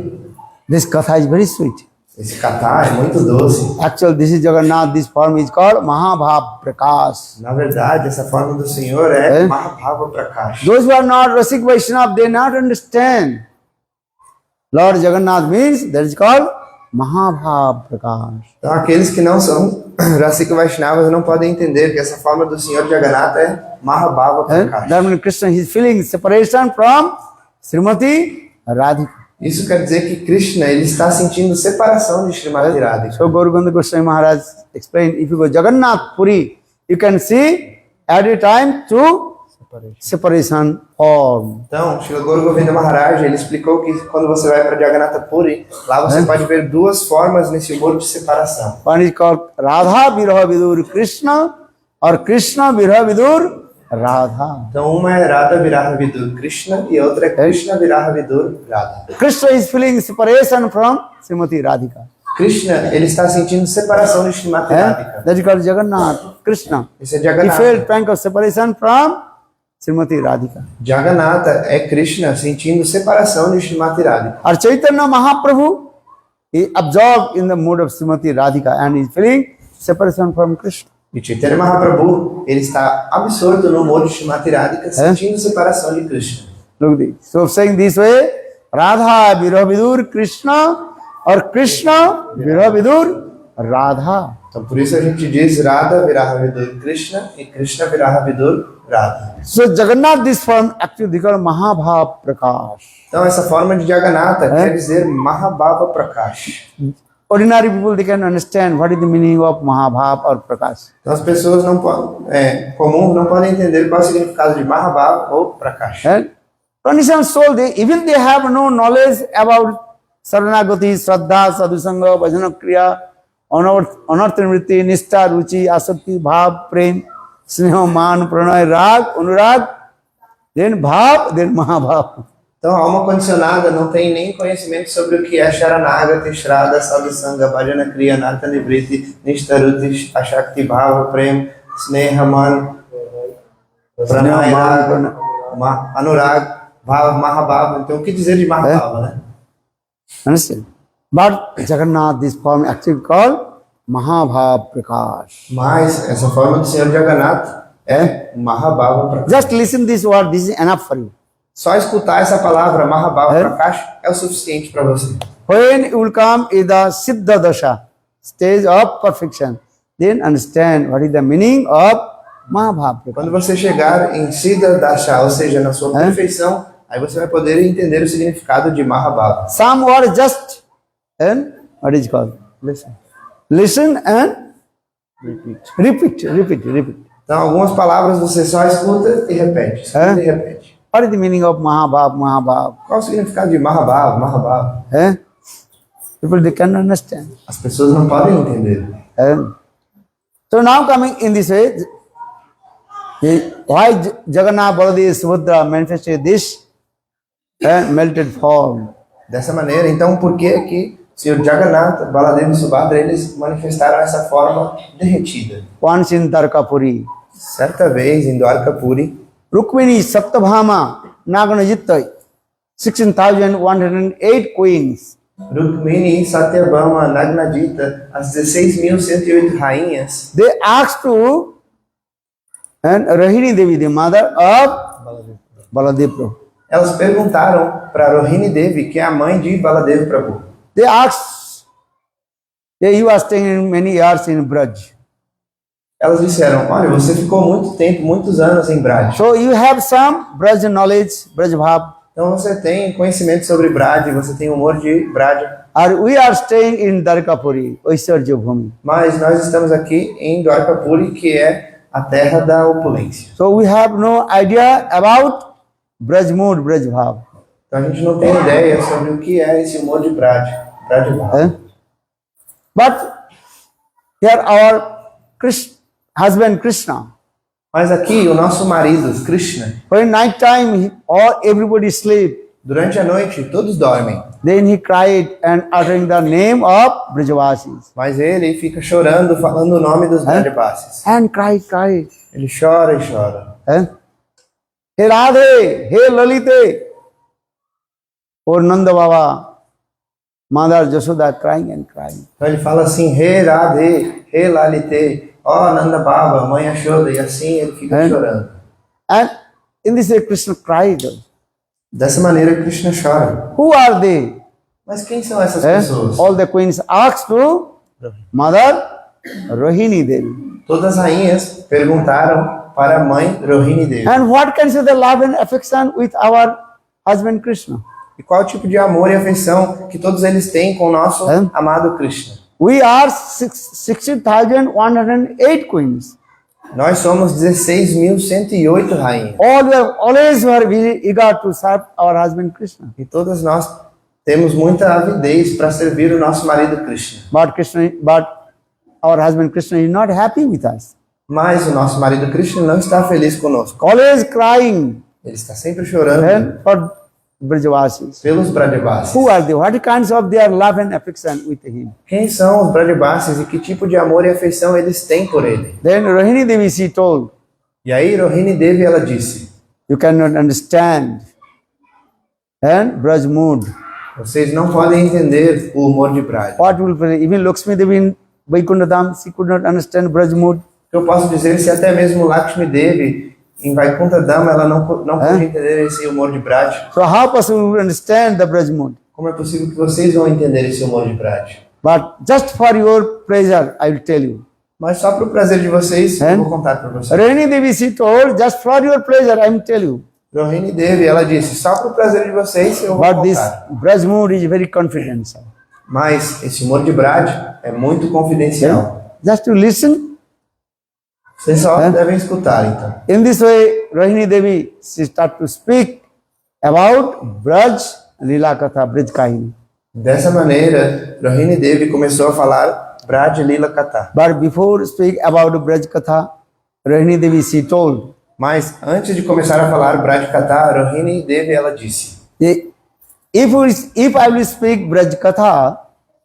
This katha is very sweet. Esse katha é muito doce. Actually, this is Jagannath. This form is called Mahabhav Prakash. Na verdade, essa forma do Senhor é Mahabhava Prakash. Those who are not Rasik Vaishnava, they not understand. Lord Jagannath means that is called Mahabhav Prakash. Então, aqueles que não são Rasika Vaishnavas não podem entender que essa forma do Senhor Jagannatha é Mahabhava Prakash. That means Krishna is feeling separation from Srimati Radhika. Isso quer dizer que Krishna ele está sentindo separação de Srimati Radhika. So Gauraganda Goswami Maharaj explained, if you go Jagannath Puri, you can see at a time two separation form. Então, Srila Gaura Govinda Maharaj ele explicou que quando você vai para Jagannatha Puri, lá você pode ver duas formas nesse humor de separação. One is called Radha Viraha Vidur Krishna or Krishna Viraha Vidur Radha. Então, uma é Radha Viraha Vidur Krishna e outra é Krishna Viraha Vidur Radha. Krishna is feeling separation from Srimati Radhika. Krishna ele está sentindo separação de Srimati Radhika. That is called Jagannath, Krishna. Esse é He Jagannatha. felt pang of separation from Srimati Radhika. Jagannatha é Krishna sentindo separação de Srimati Radhika. Our Chaitanya Mahaprabhu, he absorbed in the mood of Srimati Radhika and is feeling separation from Krishna. E Chaitanya Mahaprabhu ele está absorto no humor de Srimati Radhika, sentindo separação de Krishna. Look this. So saying this way, Radha Viraha Vidur Krishna or Krishna Viraha Vidur Radha. Então por isso a gente diz Radha Viraha Vidur Krishna e Krishna Viraha Vidur Radha. So Jagannath, this form actually they call Mahabhav Prakash. Então essa forma de Jagannatha quer dizer Mahabhava Prakash. Ordinary people, they can understand what is the meaning of Mahabhav or Prakash. Então as pessoas não comuns não podem entender qual é o significado de Mahabhava ou Prakash. And conditioned soul, even they have no knowledge about Saranagati, Shraddha, Sadhusanga, Bhajana Kriya, Anartha Nritti, Nishta, Ruchi, Asakti, Bhav, Prem, Sneha, Man, Pranay, Rag, Anurag, then Bhav, then Mahabhav. Então a alma condicionada não tem nem conhecimento sobre o que é Sharanagati, Shraddha, Sadhusanga, Bhajana Kriya, Anartha Nritti, Nishta, Ruchi, Asakti, Bhav, Prem, Sneha, Man, Pranay, Rag, Anurag, Bhav, Mahabhava. Então o que dizer de Mahabhava, né? Understand? But Jagannath, this form actually called Mahabhav Prakash. Mas essa forma do Senhor Jagannatha é Mahabhava Prakash. Just listen this word, this is enough for you. Só escutar essa palavra Mahabhava Prakash é o suficiente para você. When you will come in the Siddha Dasha, stage of perfection, then understand what is the meaning of Mahabhav Prakash. Quando você chegar em Siddha Dasha, ou seja, na sua perfeição, aí você vai poder entender o significado de Mahabhava. Some words just, and what is it called? Listen. Listen and repeat. Então, algumas palavras você só escuta e repete. Escuta e repete. What is the meaning of Mahabhav? Qual o significado de Mahabhava? People, they cannot understand. As pessoas não podem entender. So now coming in this way, why Jagannath Baladev Subhadra manifested this melted form? Dessa maneira, então, por que o Senhor Jagannatha, Baladeva e Subhadra, eles manifestaram essa forma derretida? Once in Dwarkapuri, Certa vez, em Dwarkapuri, Rukmini Saptabhama Naganajittai, 16,108 queens. Rukmini, Satyabhama, Nagnajita, as 16.108 rainhas, They asked to and Rohini Devi, the mother of Baladev Prabhu. elas perguntaram para Rohini Devi, que é a mãe de Baladeva Prabhu. They asked, he was staying many years in Braj. Elas disseram, olha, você ficou muito tempo, muitos anos em Braj. So you have some Braj knowledge, Braj Bhav. Então você tem conhecimento sobre Braj, você tem humor de Braj. Or we are staying in Dwarkapuri, Oishwarya Bhumi. Mas nós estamos aqui em Dwarkapuri, que é a terra da opulência. So we have no idea about Braj mood, Braj Bhav. Então a gente não tem ideia sobre o que é esse humor de Braj Bhav. But here our husband Krishna, Mas aqui o nosso marido, Krishna, when night time everybody sleep, durante a noite todos dormem. then he cried and uttering the name of Brajavasis. Mas ele fica chorando, falando o nome dos Brajavasis. And cried. Ele chora e chora. Hey Radhe, hey Lalite. Or Nanda Baba, Mother Jashoda crying and crying. Então ele fala assim, He Radhe, He Lalite, ó Nanda Baba, mãe Yashoda, e assim ele fica chorando. And in this way Krishna cried. Dessa maneira Krishna chora. Who are they? Mas quem são essas pessoas? All the queens asked to Mother Rohini Devi. Todas as rainhas perguntaram para a mãe Rohini Devi. And what can say the love and affection with our husband Krishna? E qual o tipo de amor e afeição que todos eles têm com o nosso amado Krishna? We are 60,108 queens. Nós somos 16.108 rainhas. All we are always were very eager to serve our husband Krishna. E todas nós temos muita avidez para servir o nosso marido Krishna. But our husband Krishna is not happy with us. Mas o nosso marido Krishna não está feliz conosco. Always crying Ele está sempre chorando for Brajavasis. pelos Brajabasis. Who are they? What kinds of their love and affection with him? Quem são os Brajabasis e que tipo de amor e afeição eles têm por ele? Then Rohini Devi, she told, E aí Rohini Devi, ela disse: you cannot understand. And Braj mood. vocês não podem entender o humor de Braj. What will even Lakshmi Devi in Vaikunthadam, she could not understand Braj mood. Eu posso dizer se até mesmo Lakshmi Devi em Vaikuntha Dhama ela não pôde entender esse humor de Braj. So how possible to understand the Braj mood? Como é possível que vocês vão entender esse humor de Braj? But just for your pleasure, I will tell you. Mas só para o prazer de vocês, eu vou contar para vocês. Rohini Devi, she told, just for your pleasure, I will tell you. Rohini Devi, ela disse, só para o prazer de vocês, eu vou But this contar. Braj mood is very confidential. Mas esse humor de Braj é muito confidencial. Just to listen. Vocês só devem escutar, então. In this way, Rohini Devi, she started to speak about Braj Lila Katha, Braj Kahini. Dessa maneira, Rohini Devi começou a falar Braj Lila Katha. But before speak about Braj Katha, Rohini Devi, she told, Mas antes de começar a falar Braj Katha, Rohini Devi, ela disse: if I will speak Braj Katha,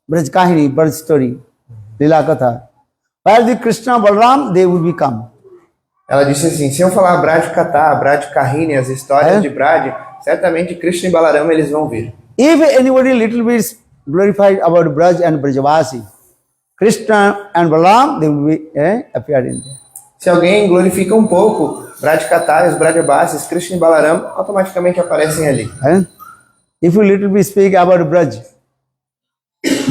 Braj Kahini, Braj story, Lila Katha, where the Krishna Balram, they will become. Ela disse assim: se eu falar Braj Katha, Braj Kahini, as histórias de Braj, certamente Krishna e Balarama eles vão vir. If anybody little bit glorified about Braj and Brajavasi, Krishna and Balaram, they will be appeared in there. Se alguém glorifica um pouco Braj Katha e os Brajabasis, Krishna e Balaram automaticamente aparecem ali. If you little bit speak about Braj,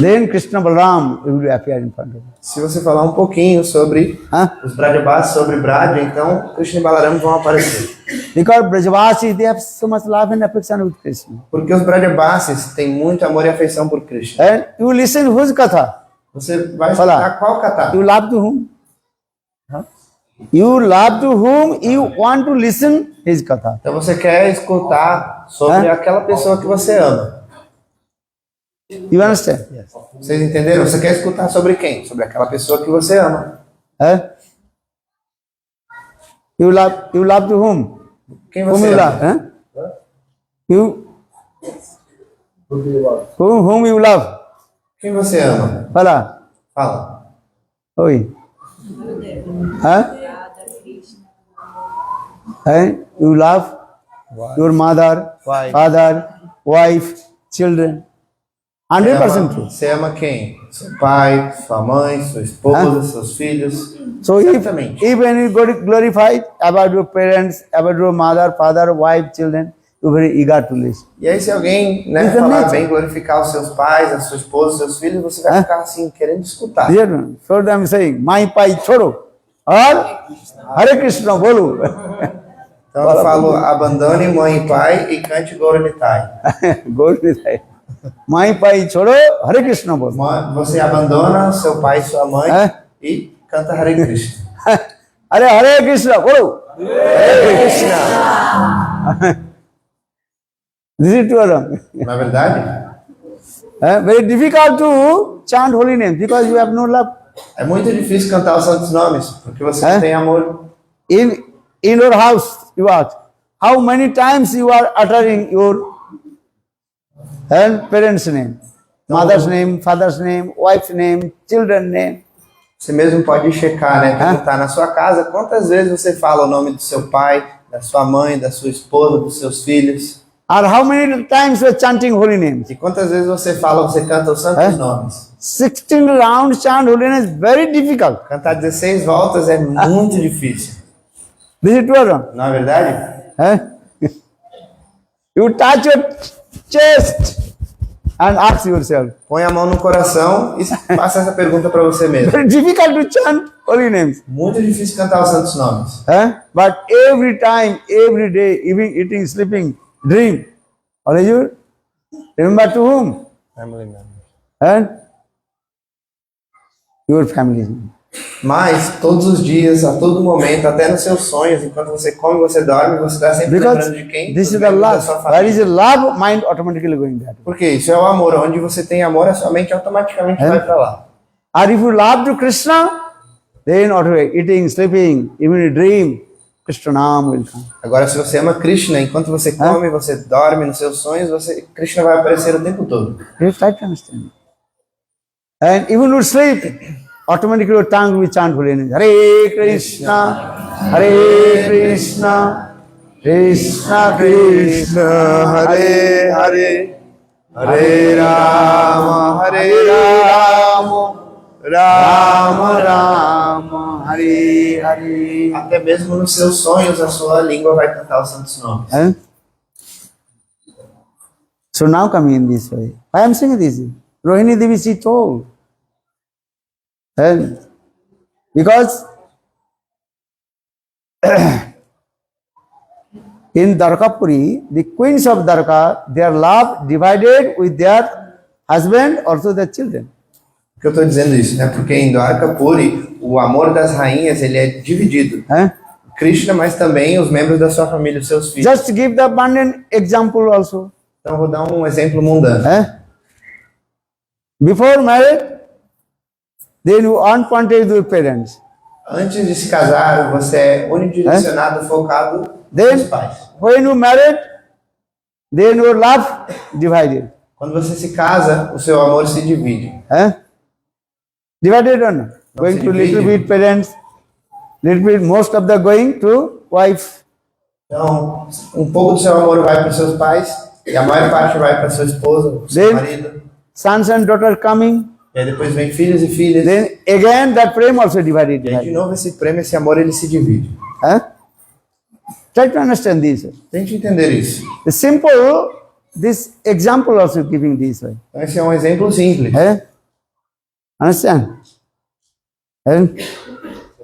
then Krishna Balaram will appear in front of you. Se você falar um pouquinho sobre os Brajabasis, sobre Braj, então Krishna e Balaram vão aparecer. Because Brajavasi, they have so much love and affection with Krishna. Porque os Brajabasis têm muito amor e afeição por Krishna. And you listen whose katha? Você vai escutar qual Katha? You love to whom? You love to whom you want to listen his katha. Então você quer escutar sobre aquela pessoa que você ama. You understand? Vocês entenderam? Você quer escutar sobre quem? Sobre aquela pessoa que você ama. You love to whom? Quem Whom você you ama? love? Whom you love? Quem você ama? Fala. Fala. Oi. You love your mother, father, wife, children. 100% true. Você ama quem? Seu pai, sua mãe, sua esposa, seus filhos. So if Certamente. when you glorified about your parents, about your mother, father, wife, children, you're very eager to listen. E aí se alguém It's the falar nature. bem, glorificar os seus pais, a sua esposa, seus filhos, você vai ficar assim, querendo escutar. Dear, so them saying, my pai choro, or Hare Krishna bolu. Então ela falou, abandone mãe e pai e cante Gauranitai. Go with that. My pai choro, Hare Krishna bolu. Você abandona seu pai e sua mãe e canta Hare Krishna. Hare Krishna bolu. Hare Krishna. This is true or wrong? Não é verdade? Very difficult to chant holy name because you have no love. É muito difícil cantar os santos nomes, porque você não tem amor. In your house, you ask, how many times you are uttering your parents' name, mother's name, father's name, wife's name, children's name. Você mesmo pode checar, né? Perguntar na sua casa quantas vezes você fala o nome do seu pai, da sua mãe, da sua esposa, dos seus filhos. Or how many times you are chanting holy names? E quantas vezes você canta os santos nomes. 16 rounds chant holy name is very difficult. Cantar 16 voltas é muito difícil. This is true or wrong? Não é verdade? You touch your chest and ask yourself. Põe a mão no coração e faça essa pergunta para você mesmo. Very difficult to chant holy names. Muito difícil cantar os santos nomes. But every time, every day, even eating, sleeping, dream. What are you? Remember to whom? Family member. And your family. Mas todos os dias, a todo momento, até nos seus sonhos, enquanto você come, você dorme, você está sempre Because lembrando de quem? this Dos is the membros da love. sua Where is família. the love? Mind automatically going that way. Porque isso é o amor. Onde você tem amor, a sua mente automaticamente vai para lá. Or if you love to Krishna, then automatically eating, sleeping, even a dream, Krishna Nam will come. Agora, se você ama Krishna, enquanto você come, você dorme nos seus sonhos, Krishna vai aparecer o tempo todo. You try to understand. And even you sleep, automatically your tongue will chant holy name. Hare Krishna, Hare Krishna, Krishna Krishna, Hare Hare, Hare Rama, Hare Rama, Rama Rama, Hare Hare. Até mesmo nos seus sonhos, a sua língua vai cantar os santos nomes. So now coming in this way. I am saying this. Rohini Devi, she told. And because in Dwarkapuri, the queens of Dwarka, their love divided with their husband, also their children. Por que eu estou dizendo isso? Né? Porque em Dwarkapuri, o amor das rainhas ele é dividido. Krishna, mas também os membros da sua família, os seus filhos. Just give the abundant example also. Então, eu vou dar um exemplo mundano. Before marriage, then you earn pointage with parents. Antes de se casar, você é unidirecionado, focado Then, nos pais. when you married, then your love divided. Quando você se casa, o seu amor se divide. Divided or not? Going to little bit parents, little bit, most of the going to wife. Então, um pouco do seu amor vai para os seus pais, e a maior parte vai para sua esposa, para o seu Then- marido. Sons and daughter coming, E aí depois vem filhos e filhas. then again that prem also divided. E aí, de novo, esse prêmio, esse amor, ele se divide. Try to understand this. Tente entender isso. The simple, this example also giving this way. Então, esse é um exemplo simples. Understand? And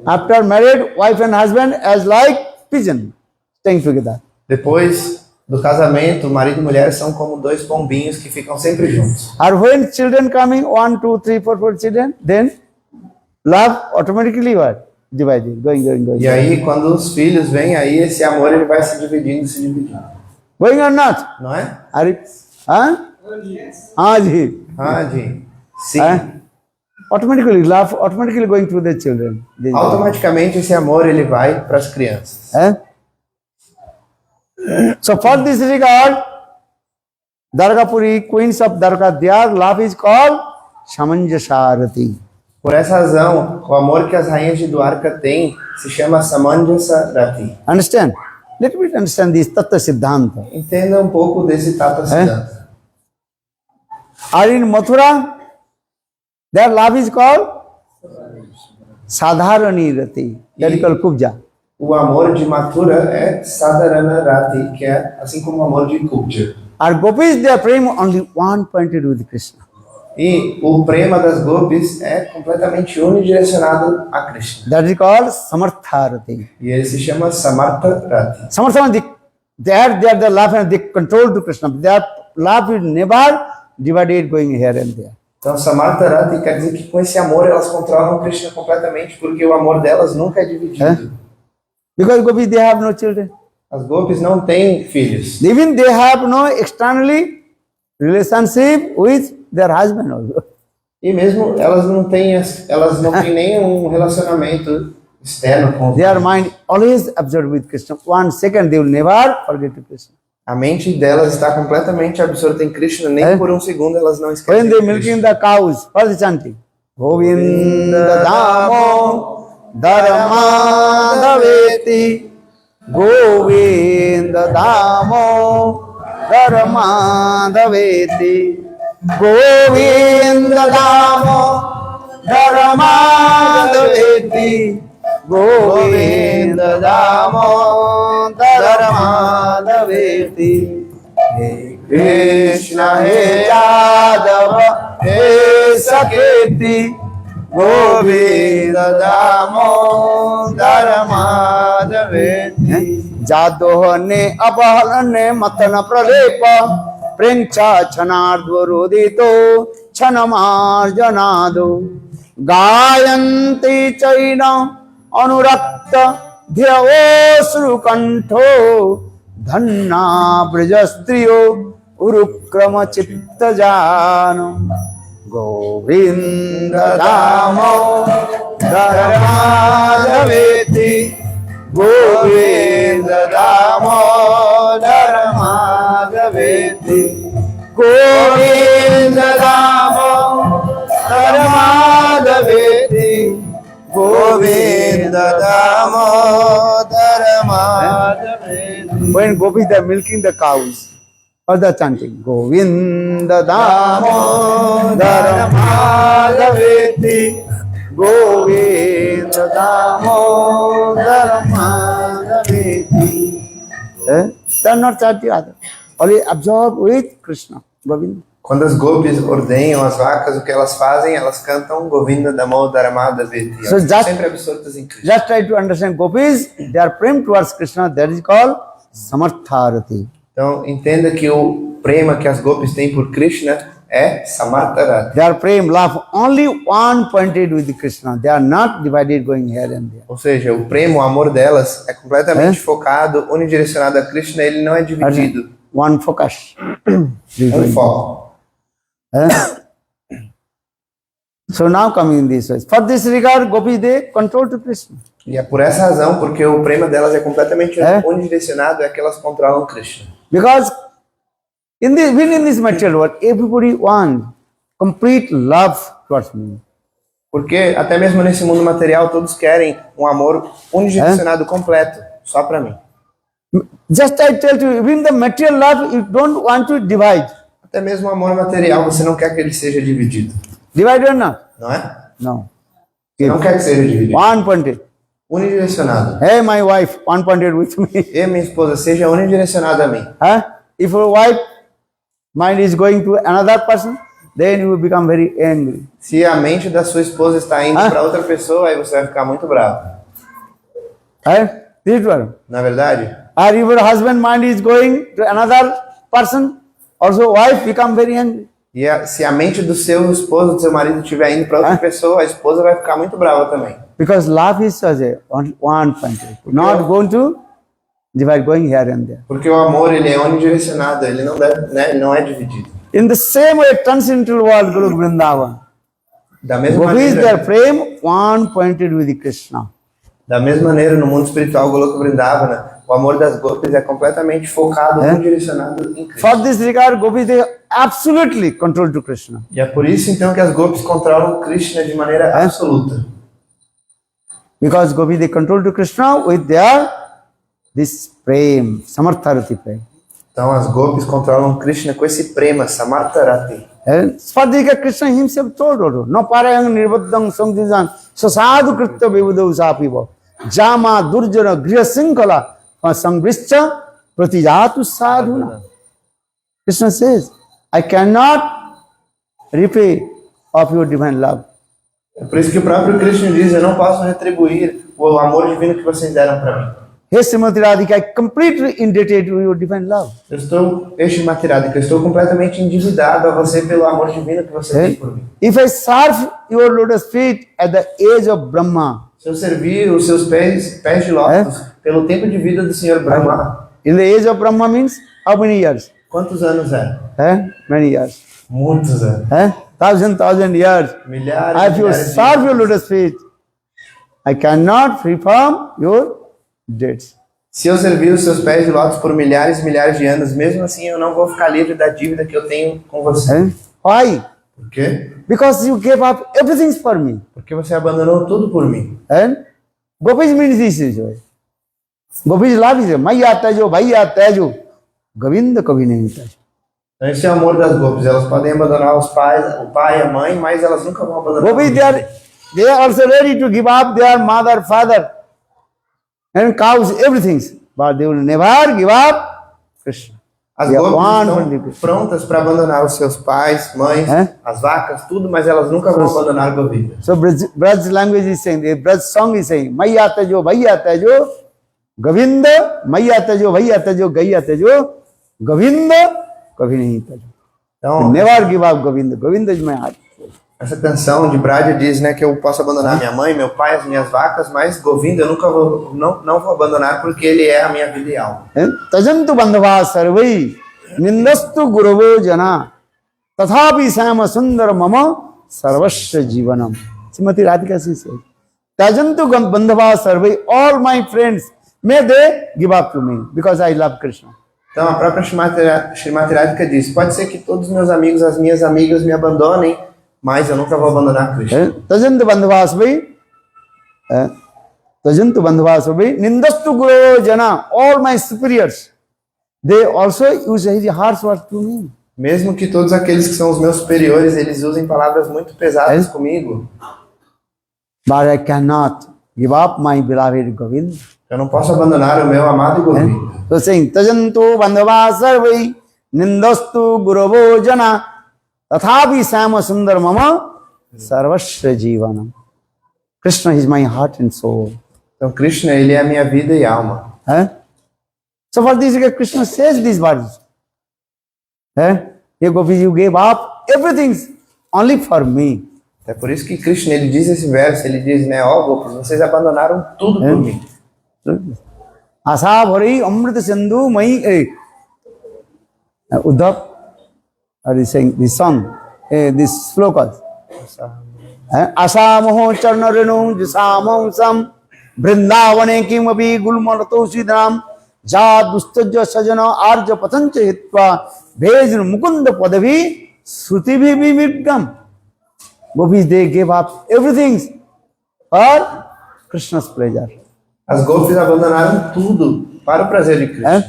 after married, wife and husband as like pigeon, staying together. Depois do casamento, marido e mulher são como dois pombinhos que ficam sempre juntos. Or when children coming, 1, 2, 3, 4, 4 children, then love automatically what? Divided, going. E aí, quando os filhos vêm, aí esse amor ele vai se dividindo. Going or not? Não é? Are it? Huh? Ji. Sim. Automatically, love automatically going to the children. Automaticamente esse amor ele vai para as crianças. So for this regard, Dwarkapuri, queens of Dwarka, their love is called Samanjasarati. Por essa razão, o amor que as rainhas de Dwarka têm se chama Samanjasa Rati. Understand? Let me understand this Tattva Siddhanta. Entenda um pouco desse Tata Siddhanta. Or in Mathura, their love is called Sadharani Rati. That is called Kubja. O amor de Mathura é Sadharana Rati, que é assim como o amor de Kubja. Our gopis, they are praying only one pointed with Krishna. E o prema das gopis é completamente unidirecionado a Krishna. That is called Samartharati. E ele se chama Samartha Rati. Samartharati, they are the love and they control to Krishna. Their love is never divided going here and there. Então, Samartha Rati quer dizer que com esse amor elas controlam Krishna completamente, porque o amor delas nunca é dividido. Because gopis, they have no children. As gopis não têm filhos. Even they have no externally relationship with their husband also. E mesmo elas não têm nenhum relacionamento externo com Their mind always absorbed with Krishna. 1 second they will never forget to Krishna. A mente delas está completamente absorta em Krishna, nem por um segundo elas não When esquecem they de milking Krishna. the cows, what is chanting? Govinda Damo Dharmadaveti Govinda Damo Dharmadaveti Govinda Damo Dharmadaveti Govinda Damo Dharmadaveti He Krishna He Yadava He Saketi Govinda Damodar Madhaveti Jadohane Abahalane Matana Pralepa प्रेंचा छनार्द्वरोदितो छनमार्जनादो गायन्ति चैन अनुरक्त ध्यवोऽश्रुकण्ठो धन्ना ब्रजस्त्रियो उरुक्रम चित्तजानो गोविन्द दामोदरमाधवेति गोविन्द दामोदरमाधवेति गोविन्द दामोदरमाधवेति Govinda Damodara Madhaveti. When gopis are milking the cows, or the chanting Govinda Damodara Madhaveti, Govinda Damodara Madhaveti. They are not chanting other. Only absorbed with Krishna, Govinda. Quando as gopis ordenham as vacas, o que elas fazem? Elas cantam Govinda Damodara Madhaveti. So Elas just- sempre absortas em Krishna. Just try to understand gopis, they are prem towards Krishna, that is called Samartharati. Então, entenda que o prema que as gopis têm por Krishna é Samartarati. They are prem, love, only one pointed with Krishna. They are not divided going here and there. Ou seja, o prema, o amor delas é completamente focado, unidirecionado a Krishna, ele não é dividido. One focus. Foco. So now coming in this way. For this regard, gopis, they control to Krishna. E é por essa razão, porque o prema delas é completamente unidirecionado, é que elas controlam Krishna. Because even in this material world, everybody wants complete love towards me. Porque até mesmo nesse mundo material, todos querem um amor unidirecionado completo, só para mim. Just I tell you, even the material love, you don't want to divide. Até mesmo o amor material, você não quer que ele seja dividido, Divide or not? não é? No. Você não quer que seja dividido. One pointed. Unidirecionado. Hey, my wife, one pointed with me. E minha esposa, seja unidirecionado a mim. If your wife mind is going to another person, then you will become very angry. Se a mente da sua esposa está indo para outra pessoa, aí você vai ficar muito bravo. This one. Na verdade? Or if your husband mind is going to another person, also wife become very angry. E se a mente do seu esposo, do seu marido estiver indo para outra pessoa, a esposa vai ficar muito brava também. Because love is such a one pointed, not going to divide, going here and there. Porque o amor, ele é unidirecionado, ele não deve, né, ele não é dividido. In the same way, it turns into the world, Guru Vrindavan. Da mesma Gopis, their maneira, frame, one pointed with Krishna. da mesma maneira, no mundo espiritual, Goloka Vrindavana, o amor das gopis é completamente focado, unidirecionado em Krishna. For this regard, Gopis, they absolutely control to Krishna. E é por isso, então, que as gopis controlam Krishna de maneira absoluta. Because Gopis, they control to Krishna with this prem, samartharati prem. Então, as gopis controlam Krishna com esse prema, Samartarati. And Spadika Krishna himself told, no parayang nirvaddang samdijan sasadu kritya vivudau sapiva jama durjana griha sinkala sangrischa pratijatu sadhuna. Krishna says, I cannot repay of your divine love. É por isso que o próprio Krishna diz, eu não posso retribuir o amor divino que vocês deram para mim. Hey Srimati Radhika, I completely indebted to your divine love. Eu estou, Matirada, eu estou completamente endividado a você pelo amor divino que você tem por mim. If I serve your lotus feet at the age of Brahma, Se eu servir os seus pés de lótus pelo tempo de vida do Senhor Brahma, in the age of Brahma means how many years? quantos anos é? Many years. Muitos anos. Thousand years. Milhares, If you milhares de serve your anos. lotus feet, I cannot reform your debts. Se eu servir os seus pés de lótus por milhares e milhares de anos, mesmo assim eu não vou ficar livre da dívida que eu tenho com você. Why? Por quê? Because you gave up everything for me. Porque você abandonou tudo por mim. Gopis means this is why. Gopis love is Maya Tajo, Bhaiya Tajo, Govinda Kabhi nahi tajo. Então esse é o amor das gopis. Elas podem abandonar os pais, o pai e a mãe, mas elas nunca vão abandonar Gopis, o they are also ready to give up their mother, father, and cows, everything. But they will never give up Krishna. As They are gopis one estão for the Krishna. prontas para abandonar os seus pais, mães, as vacas, tudo, mas elas nunca vão abandonar a Govinda. So Braj language is saying, the Braj song is saying, Maya Tajo, Bhaiya Tajo, Govinda, Maya Tajo, Bhaiya Tajo, Gaiya Tajo, Govinda, कभी नहीं तजा. Então, Never give up Govinda. Govinda is my heart. essa canção de Bradia diz, né, que eu posso abandonar minha mãe, meu pai, as minhas vacas, mas Govinda eu nunca vou, não vou abandonar porque ele é a minha vida e alma. Tajantu bandhava sarvai nindastu guruvo jana tathapi sama sundar mama sarvasya jivanam. Srimati Radhika says, Tajantu bandhava sarvai, all my friends, may they give up to me because I love Krishna. Então a própria Srimati Radhika diz, pode ser que todos os meus amigos, as minhas amigas me abandonem, mas eu nunca vou abandonar Krishna. Tajantu bandhava sarvai nindastu guruvo jana, all my superiors, they also use his harsh words to me. Mesmo que todos aqueles que são os meus superiores, eles usem palavras muito pesadas comigo. But I cannot give up my beloved Govinda. Eu não posso abandonar o meu amado Govinda. So saying, Tajantu bandhava sarvai nindastu guruvo jana tathapi sama sundar mama sarvasya jivanam. Krishna is my heart and soul. Então Krishna, ele é a minha vida e alma. So for this, Krishna says these words. Hey Gopi, you gave up everything only for me. É por isso que Krishna, ele diz esse verso, ele diz, né, ó Gopis, vocês abandonaram tudo por mim. Asa bhari amrita sindhu mai Uddhav are saying this song, this slokas. Asa moho charna renu jisamam sam vrindavane kimapi gulmarato sidram jad dustajya sajana arja patancha hitva bhejna mukunda padavi suti bhi vidgam. Gopis, they gave up everything for Krishna's pleasure. As Gopis abandonaram tudo para o prazer de Krishna.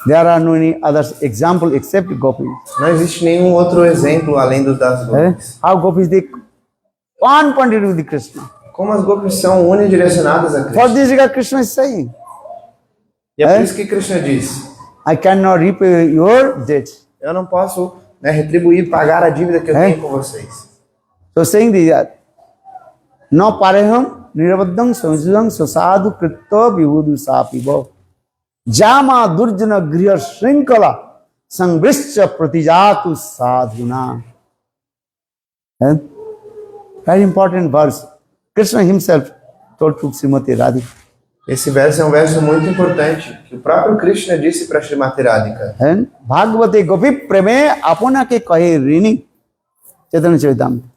There are no any other example except Gopis. Não existe nenhum outro exemplo além do das Gopis. How Gopis, they one pointed with Krishna. Como as Gopis são unidirecionadas a For Krishna. this, Krishna is saying, E é por isso que Krishna diz, I cannot repay your debt. eu não posso, né, retribuir, pagar a dívida que eu tenho com vocês. So saying that, no pareham nirabaddham samsudam sasadu kritta vibhudu sapiva jama durjana griya shrinkala sangrishya pratijatu sadhuna. Very important verse. Krishna himself told to Srimati Radhika. Esse verso é um verso muito importante, que o próprio Krishna disse para Srimati Radhika. Bhagavate gopi preme apona ke kahe rini. Chaitanya Charitamrita.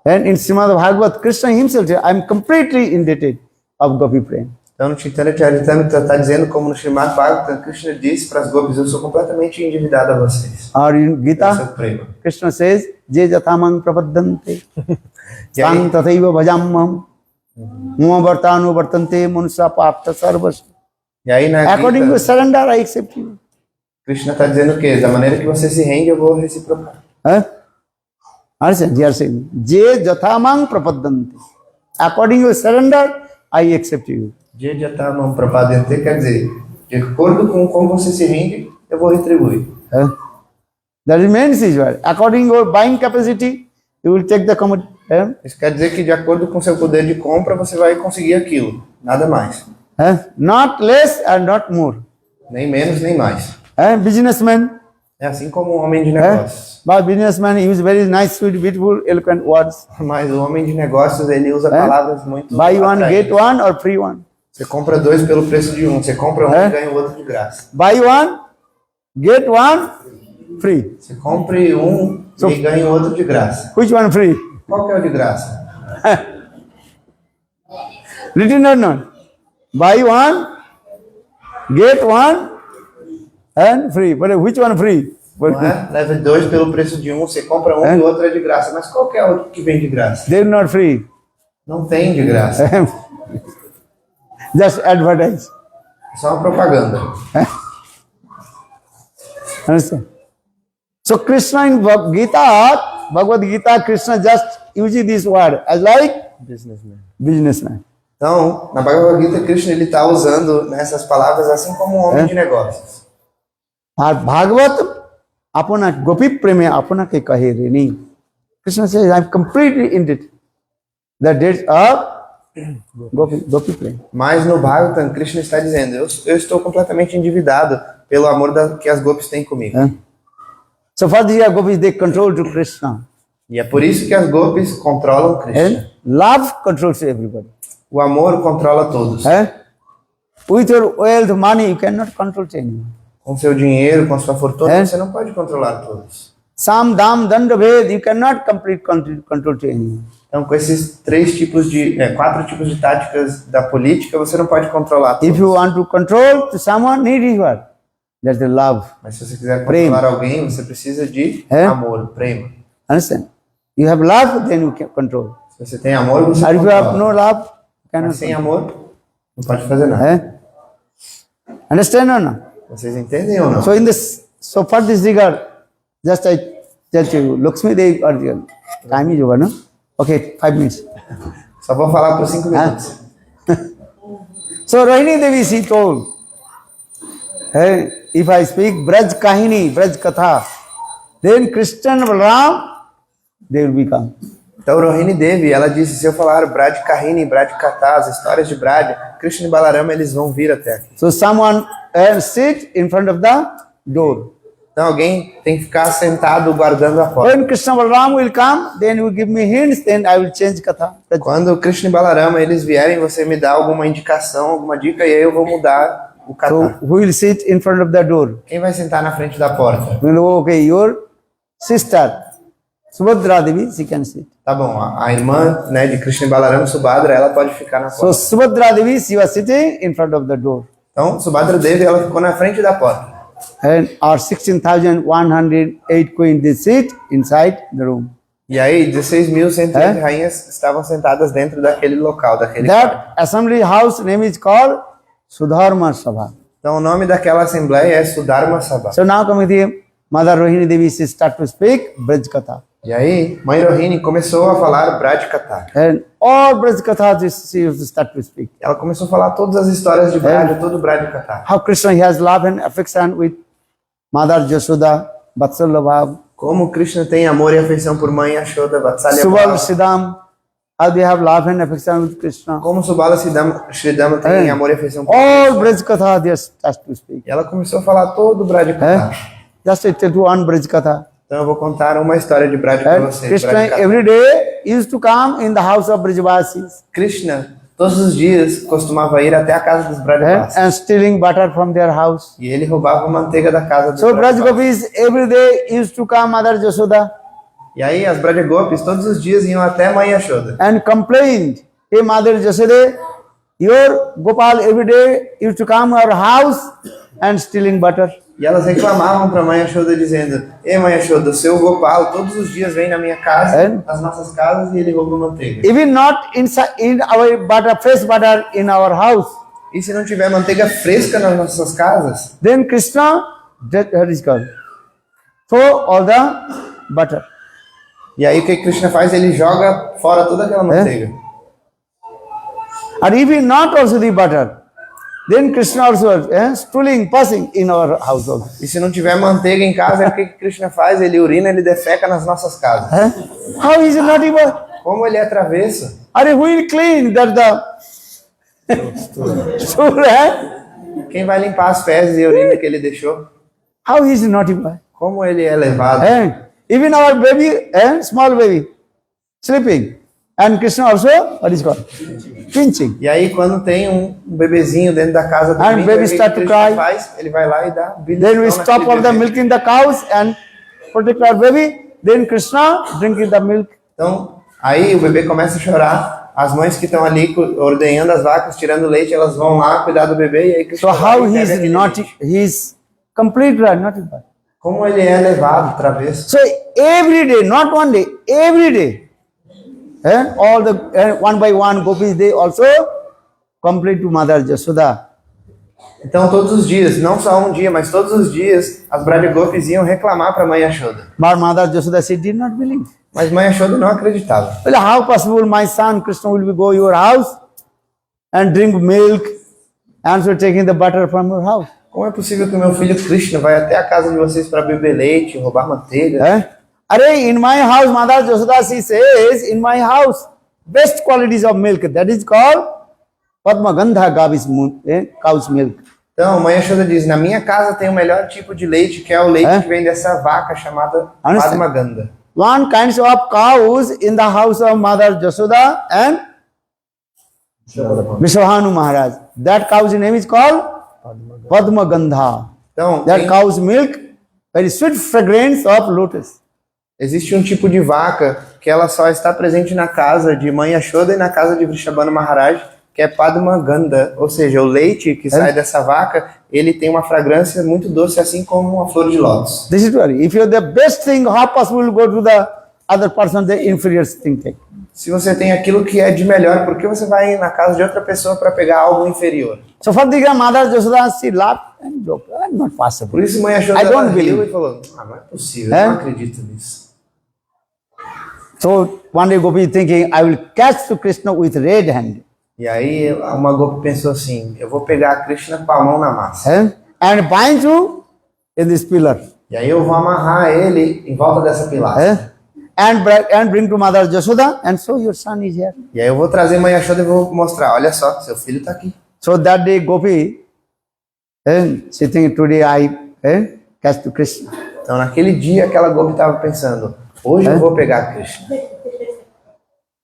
And in Srimad Bhagavat, Krishna himself said, I am completely indebted of gopi prema. Então no Chaitanya Charitamrita está dizendo, como no Srimad Bhagavatam, Krishna disse para as Gopis, eu sou completamente endividado a vocês. Or in Esse é Gita, o prema. Krishna says, Je jatamang prapaddante, E aí, sang tathaiva bhajammam, muma vartanu vartante manusa papta sarvas. e aí na According to Gita, surrender, I accept you. Krishna está dizendo o quê? Da maneira que você se rende, eu vou reciprocar. Understand? They are saying, Je jatamang prapaddante. According to surrender, I accept you. Jejataman prapadante quer dizer, de acordo com como você se rende, eu vou retribuir. That remains is word. According to your buying capacity, you will take the commodity. Isso quer dizer que de acordo com seu poder de compra, você vai conseguir aquilo. Nada mais. Not less and not more. Nem menos, nem mais. Businessman, É assim como um homem de negócios. but businessman use very nice, sweet, beautiful, eloquent words. Mas o homem de negócios, ele usa palavras muito Buy one, atraentes. get one, or free one. Você compra dois pelo preço de um. Você compra um e ganha o outro de graça. Buy one, get one, free. Você compre um e ganha o outro de graça. Which one free? Qual que é o de graça? Written or not? Buy one, get one, and free. But which one free? But Não é? Leva dois pelo preço de um, você compra um e o outro é de graça. Mas qual que é o que vem de graça? they're not free. Não tem de graça. Just advertise. É só uma propaganda. Understand? So Krishna in Bhagavad Gita, Krishna just uses this word as like businessman. Então, na Bhagavad Gita, Krishna ele está usando nessas palavras assim como um homem de negócios. और भागवत अपना गोपी प्रेम अपना के कहे रे नहीं. Krishna says, I am completely indebted. The debts of Gopi prema. Mas no Bhagavatam, Krishna está dizendo, eu estou completamente endividado pelo amor que as gopis têm comigo. Eh? So for these gopis, they control to Krishna. E é por isso que as gopis controlam Krishna. And love controls everybody. O amor controla todos. Eh? With your wealth, money, you cannot control anyone. Com seu dinheiro, com sua fortuna, É. você não pode controlar todos. Sam, dam, danda, ved, you cannot complete control to anyone. Então, com esses quatro tipos de táticas da política, você não pode controlar todos. If you want to control to someone, need what? That's the love. Mas se você quiser Prema. controlar alguém, você precisa de É. amor, prema. Understand? You have love, then you can control. Se você tem amor, você Or if you have controla. no love, you cannot Mas sem control. amor, não pode fazer nada. Eh? Understand or not? Vocês entendem ou não? So in this, so for this regard, just I tell you, Lakshmi Devi, or time is over, no? Okay, 5 minutes. Só vou falar por 5 minutos. So Rohini Devi, she told, hey, if I speak Braj Kahini, Braj Katha, then Krishna and Balaram, they will become. Então, Rohini Devi, ela disse, se eu falar Braj Kahini, Braj Katha, as histórias de Braj, Krishna e Balarama, eles vão vir até aqui. So someone sit in front of the door. Então, alguém tem que ficar sentado guardando a porta. When Krishna Balaram will come, then you will give me hints, then I will change Katha. Quando Krishna e Balarama, eles vierem, você me dá alguma indicação, alguma dica, e aí eu vou mudar o So Katha. who will sit in front of the door? Quem vai sentar na frente da porta? We will, okay, your sister, Subhadra Devi, she can sit. Tá bom, a irmã, né, de Krishna e Balarama, Subhadra, ela pode ficar na So porta. Subhadra Devi, she was sitting in front of the door. Então, Subhadra Devi, ela ficou na frente da porta. And our 16,108 queens, they sit inside the room. E aí, 16.108 É? rainhas estavam sentadas dentro daquele local, daquele quarto. That assembly house name is called Sudharma Sabha. Então, o nome daquela assembleia é Sudharma Sabha. So now coming to Mother Rohini Devi, she start to speak Braj Katha. E aí, Mãe Rohini começou a falar Braj Katha. And all Braj Katha, she used to start to speak. Ela começou a falar todas as histórias de Braj, todo o Braj Katha. How Krishna he has love and affection with Mother Jashoda, Vatsalabha, Como Krishna tem amor e afeição por Mãe Yashoda, Vatsalya Subal Bhava. Siddham, how they have love and affection with Krishna. Como Subala Sridhama tem É. amor e afeição por All Braj Katha, they start to speak. E ela começou a falar todo o Braj Katha. Just I tell you one Braj Katha. Então eu vou contar uma história de Braj para And vocês. Krishna Braj Katha. every day used to come in the house of Brajavasis Krishna, todos os dias, costumava ir até a casa dos Brajavasis. and stealing butter from their house. E ele roubava a manteiga da casa dos So Braj Brajavasis. Gopis every day used to come Mother Jashoda E aí as Brajagopis todos os dias iam até Mãe Yashoda. and complained, hey Mother Jashoda, your Gopal every day used to come our house and stealing butter. E elas reclamavam para Mãe Yashoda dizendo: Ei Mãe Yashoda, o seu Gopal todos os dias vem na minha casa, É? nas nossas casas, e ele rouba manteiga. Even not inside in our butter, fresh butter in our house. E se não tiver manteiga fresca nas nossas casas? Then Krishna, that is called, throw all the butter. E aí o que Krishna faz? Ele joga fora toda aquela manteiga. And even not also the butter, then Krishna also stooling, passing in our house also. E se não tiver manteiga em casa, aí o que Krishna faz? Ele urina, ele defeca nas nossas casas. How is it not even? Como ele é travesso? Are who will clean that the stool? Quem vai limpar as fezes e a urina que ele deixou? How is it not even? Como ele é levado? Even our baby, small baby, sleeping, and Krishna also, what is called, pinching. E aí quando tem um bebezinho dentro da casa do And baby start to cry. faz? Ele vai lá e dá Then we stop all the milking the cows and protect our baby. Then Krishna drinking the milk. Então, aí o bebê começa a chorar. As mães que estão ali ordenhando as vacas, tirando leite, elas vão lá cuidar do bebê. E aí So Krishna vai how e he pega is aquele not, leite. he is complete right, not bad. Como ele é levado, travesso. So every day, not one day, every day, all the one by one gopis, they also complete to Mother Jashoda. Então, todos os dias, não só um dia, mas todos os dias, as Brajagopis iam reclamar para Mãe Yashoda. But Mother Jashoda, she did not believe. Mas Mãe Yashoda não acreditava. Well, how possible my son Krishna will go your house and drink milk and so taking the butter from your house? Como é possível que o meu filho Krishna vai até a casa de vocês para beber leite, roubar manteiga? Array, in my house, Mother Jashoda, she says, in my house, best qualities of milk, that is called Padma Gandha cow's milk. Então, mãe Yashoda diz, na minha casa tem o melhor tipo de leite, que é o leite que vem dessa vaca chamada Understand? Padma Ganda. One kinds of cows in the house of Mother Jasoda and Vishwahanu Maharaj. That cow's name is called Padma Gandha. Então, That cow's milk, very sweet fragrance of lotus. existe um tipo de vaca que ela só está presente na casa de mãe Yashoda e na casa de Vrishabhanu Maharaj, que é Padma Ganda, ou seja, o leite que sai dessa vaca, ele tem uma fragrância muito doce, assim como uma flor de lótus. This is very. If you're the best thing, how possible you go to the other person, the inferior thing? Se você tem aquilo que é de melhor, por que você vai na casa de outra pessoa para pegar algo inferior? So for the Mother Jasoda, she laughed and joked. Not possible. Por isso mãe Yashoda I don't ela riu believe. e falou, não é possível, eu não acredito nisso. So one day Gopi thinking, I will catch to Krishna with red hand. E aí uma Gopi pensou assim, eu vou pegar a Krishna com a mão na massa. And bind you in this pillar. E aí eu vou amarrar ele em volta dessa pilastra. And bring to Mother Jasoda, and so your son is here. E aí eu vou trazer mãe Yashoda e vou mostrar, olha só, seu filho está aqui. So that day Gopi, she think today I catch to Krishna. Então naquele dia aquela Gopi estava pensando, hoje eu vou pegar a Krishna.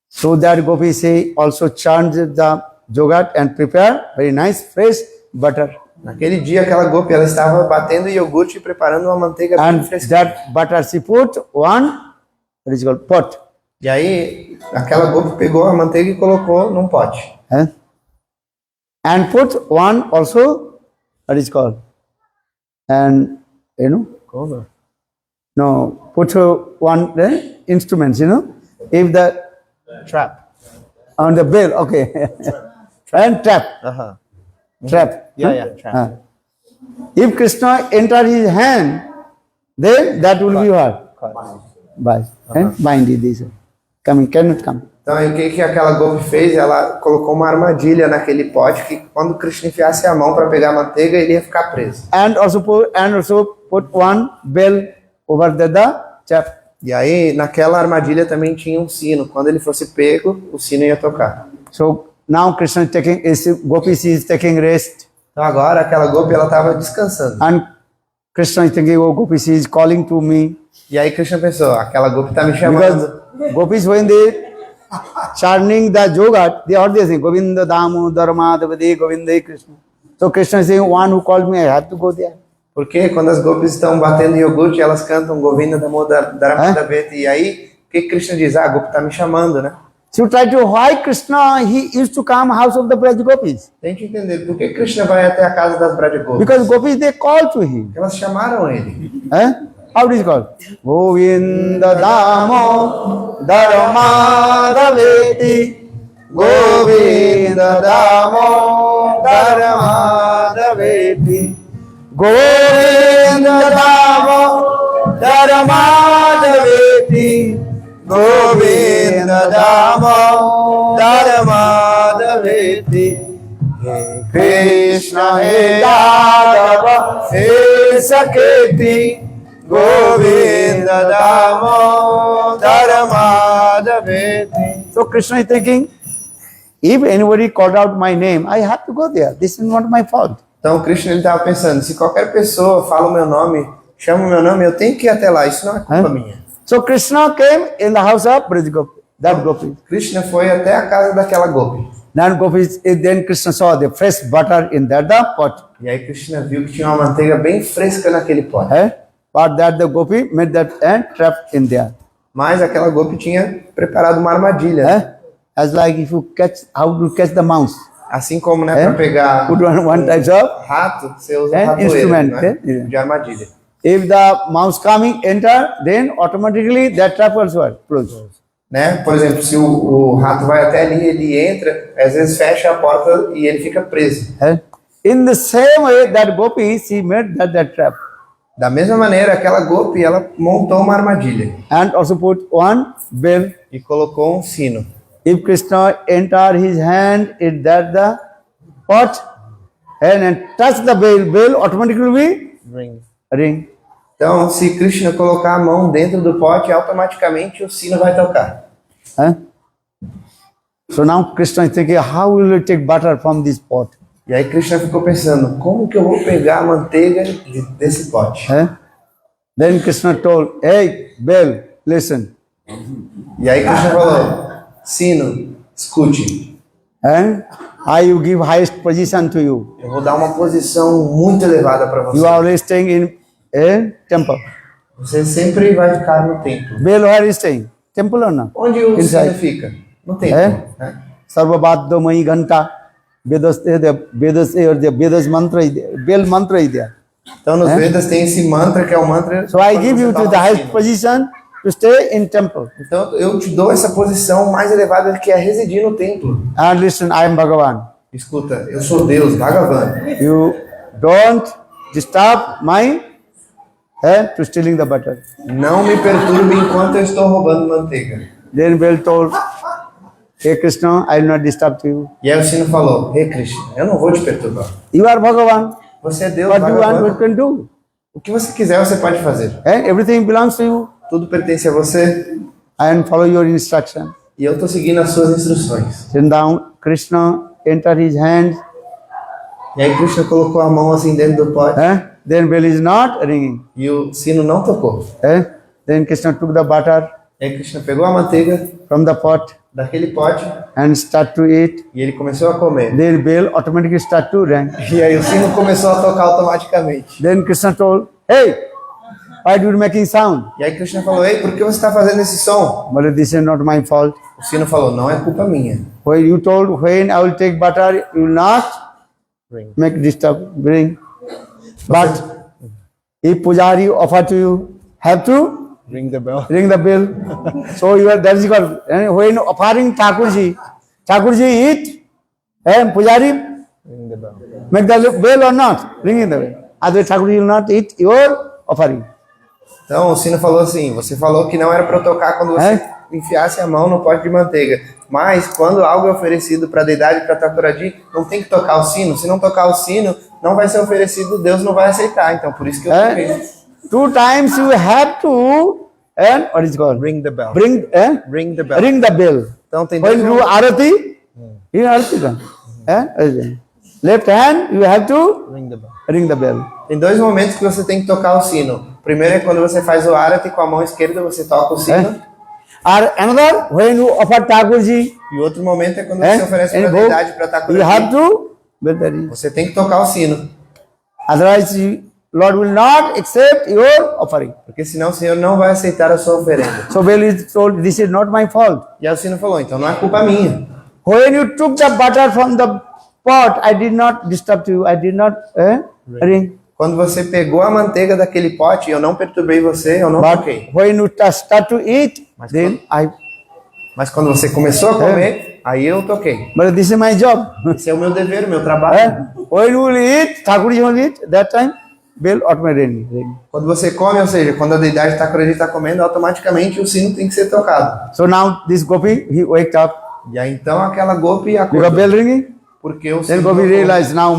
So that Gopi say also churned the yogurt and prepare very nice fresh butter. Naquele dia aquela Gopi ela estava batendo iogurte e preparando uma manteiga bem And fresca. that butter she put one, what is called pot. E aí aquela Gopi pegou a manteiga e colocou num pote. And put one also, what is called, and you know, no, put one instrument, you know, if the Trap. on the bell, okay, and trap, trap. Trap. If Krishna enter his hand, then that will be what? Bind. And bind it this way. Coming, cannot come. Então aí, o que aquela Gopi fez? Ela colocou uma armadilha naquele pote que quando Krishna enfiasse a mão para pegar a manteiga, ele ia ficar preso. And also put one bell over the trap. E aí naquela armadilha também tinha um sino. Quando ele fosse pego, o sino ia tocar. So now Krishna is taking, Gopi is taking rest. Então agora aquela Gopi ela estava descansando. And Krishna is thinking, oh, Gopi is calling to me. E aí Krishna pensou, aquela Gopi está me chamando. Because Gopis, when they churning the yogurt, they always say, Govinda Damodar Madhavade Govinda Krishna. So Krishna is saying, one who called me, I have to go there. Porque quando as Gopis estão batendo iogurte, elas cantam Govinda Damodar Madhavete. E aí, o que Krishna diz? Ah, a Gopi está me chamando, né? So you try to, why Krishna, he used to come house of the Braj Gopis? Tente entender, por que Krishna vai até a casa das Braja Gopis? Because Gopis, they call to him. Porque elas chamaram ele. How it is called? Govinda Damo Dharmadaveti Govinda Damo Dharmadaveti Govinda Damo Dharmadaveti Govinda Damo Dharmadaveti Krishna He Yadava He Saketi Govinda Damodar Madhaveti. So Krishna is thinking, if anybody called out my name, I have to go there. This is not my fault. Então Krishna ele estava pensando, se qualquer pessoa fala o meu nome, chama o meu nome, eu tenho que ir até lá. Isso não é culpa minha. So Krishna came in the house of Braj Gopi, that Gopi. Krishna foi até a casa daquela Gopi. Then Krishna saw the fresh butter in that the pot. E aí Krishna viu que tinha uma manteiga bem fresca naquele pote. But that the Gopi made that and trap in there. Mas aquela Gopi tinha preparado uma armadilha. As like if you catch, how to catch the mouse. Assim como, né, para pegar Put one type of rato, você usa um ratoeiro, instrument, né, de armadilha. If the mouse coming enter, then automatically that trap also close. Né? Por exemplo, se o rato vai até ali, ele entra, às vezes fecha a porta e ele fica preso. In the same way that Gopi, she made that trap. Da mesma maneira, aquela Gopi, ela montou uma armadilha. And also put one bell. E colocou um sino. If Krishna enter his hand in that the pot and touch the bell automatically be ring. Então, se Krishna colocar a mão dentro do pote, automaticamente o sino vai tocar. So now Krishna is thinking, how will we take butter from this pot? E aí Krishna ficou pensando, como que eu vou pegar a manteiga desse pote? Then Krishna told, hey, Bel, listen. E aí Krishna falou, Sino, escute, I will give highest position to you. eu vou dar uma posição muito elevada para You você. are always staying in a temple. Você sempre vai ficar no templo. Bel, where is staying? Temple or not? Onde o Inside. Sino fica? No templo. né? Sarvabhaddo Mai Ganta. Vedas mantra, Bel mantra is there. Então nos Vedas tem esse mantra que é o mantra. So I quando give você you tá to no the highest sino. position to stay in temple. Então eu te dou essa posição mais elevada que é residir no templo. And listen, I am Bhagavan. Escuta, eu sou Deus, Bhagavan. You don't disturb my to stealing the butter. Não me perturbe enquanto eu estou roubando manteiga. Then Bel told, hey Krishna, I will not disturb you. E aí o Sino falou, Krishna, eu não vou te perturbar. You are Bhagavan. Você é Deus, What you want, Bhagavan. what you can do. O que você quiser você pode fazer. Everything belongs to you. Tudo pertence a você And follow your instruction. e eu estou seguindo as suas instruções. Then down Krishna entered his hand. E aí Krishna colocou a mão assim dentro do pote Then bell is not ringing. e o sino não tocou. Then Krishna took the butter E aí Krishna pegou a manteiga from the pot daquele pote and start to eat. e ele começou a comer. Then bell automatically start to ring. E aí o sino começou a tocar automaticamente. Then Krishna told, hey, why do you making sound? E aí Krishna falou, ei, por que você está fazendo esse som? But this is not my fault. O sino falou, não é culpa minha. When you told when I will take butter, you will not make disturb, bring. But if Pujari offer to you, have to Ring the bell. ring the bell. So you are, that is called, and when offering Thakurji eat, and Pujari Ring the bell. make the bell or not, ringing the bell. Otherwise Thakurji will not eat your offering. Então o sino falou assim, você falou que não era para eu tocar quando você enfiasse a mão no pote de manteiga. Mas quando algo é oferecido para a deidade, para Thakurji, não tem que tocar o sino. Se não tocar o sino, não vai ser oferecido, Deus não vai aceitar. Então por isso que eu toquei. 2 times you have to, and what is it called? Ring the bell. Bring, Ring the bell. ring the bell. Então tem When dois you do arati, you arati done. Left hand, you have to Ring the bell. ring the bell. Tem dois momentos que você tem que tocar o sino. O primeiro é quando você faz o arati com a mão esquerda, você toca o sino. Or another, when you offer Thakurji, E outro momento é quando você oferece para a and deidade, para you have Thakurji. to bell the ring. Você tem que tocar o sino. Otherwise, Lord will not accept your offering. Porque senão o Senhor não vai aceitar a sua oferenda. So Bel is told, this is not my fault. E aí o sino falou, então não é culpa minha. When you took the butter from the pot, I did not disturb you. I did not ring. Quando você pegou a manteiga daquele pote, eu não perturbei você, eu não But toquei. when you start to eat, then I. Mas quando você começou a comer, aí eu toquei. But this is my job. Esse é o meu dever, o meu trabalho. When you will eat, Thakurji will eat. That time, bell automatically ring. Quando você come, ou seja, quando a deidade Thakurji está comendo, automaticamente o sino tem que ser tocado. So now this gopi, he waked up E aí então aquela gopi because acordou. bell ringing. Porque o Then sino gopi tocou. realized now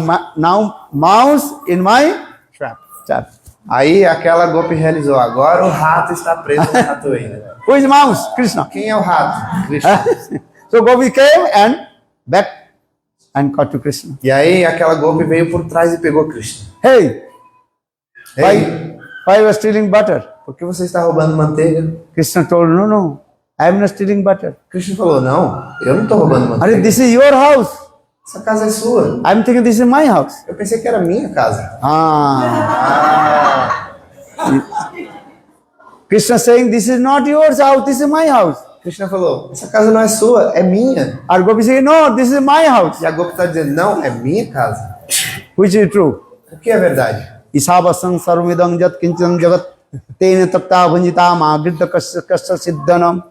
mouse in my Trap. trap. Aí aquela gopi realizou, agora o rato está preso na ratoeira. Who is mouse? Krishna. Quem é o rato? Krishna. So gopi came and back and caught to Krishna. E aí aquela gopi veio por trás e pegou Krishna. Hey, Ei, why you are stealing butter? por que você está roubando manteiga? Krishna told, no, I am not stealing butter. Krishna falou, não, eu não estou roubando Are manteiga. this is your house. Essa casa é sua. I'm thinking this is my house. Eu pensei que era minha casa. Krishna saying, this is not yours house, this is my house. Krishna falou, essa casa não é sua, é minha. Or Gopi saying, no, this is my house. E a Gopi está dizendo, não, é minha casa. Which is true? O que é verdade? Isabasang sarvamidang jat kinchan jagat tena tapta vanjita magridha kasya siddhanam.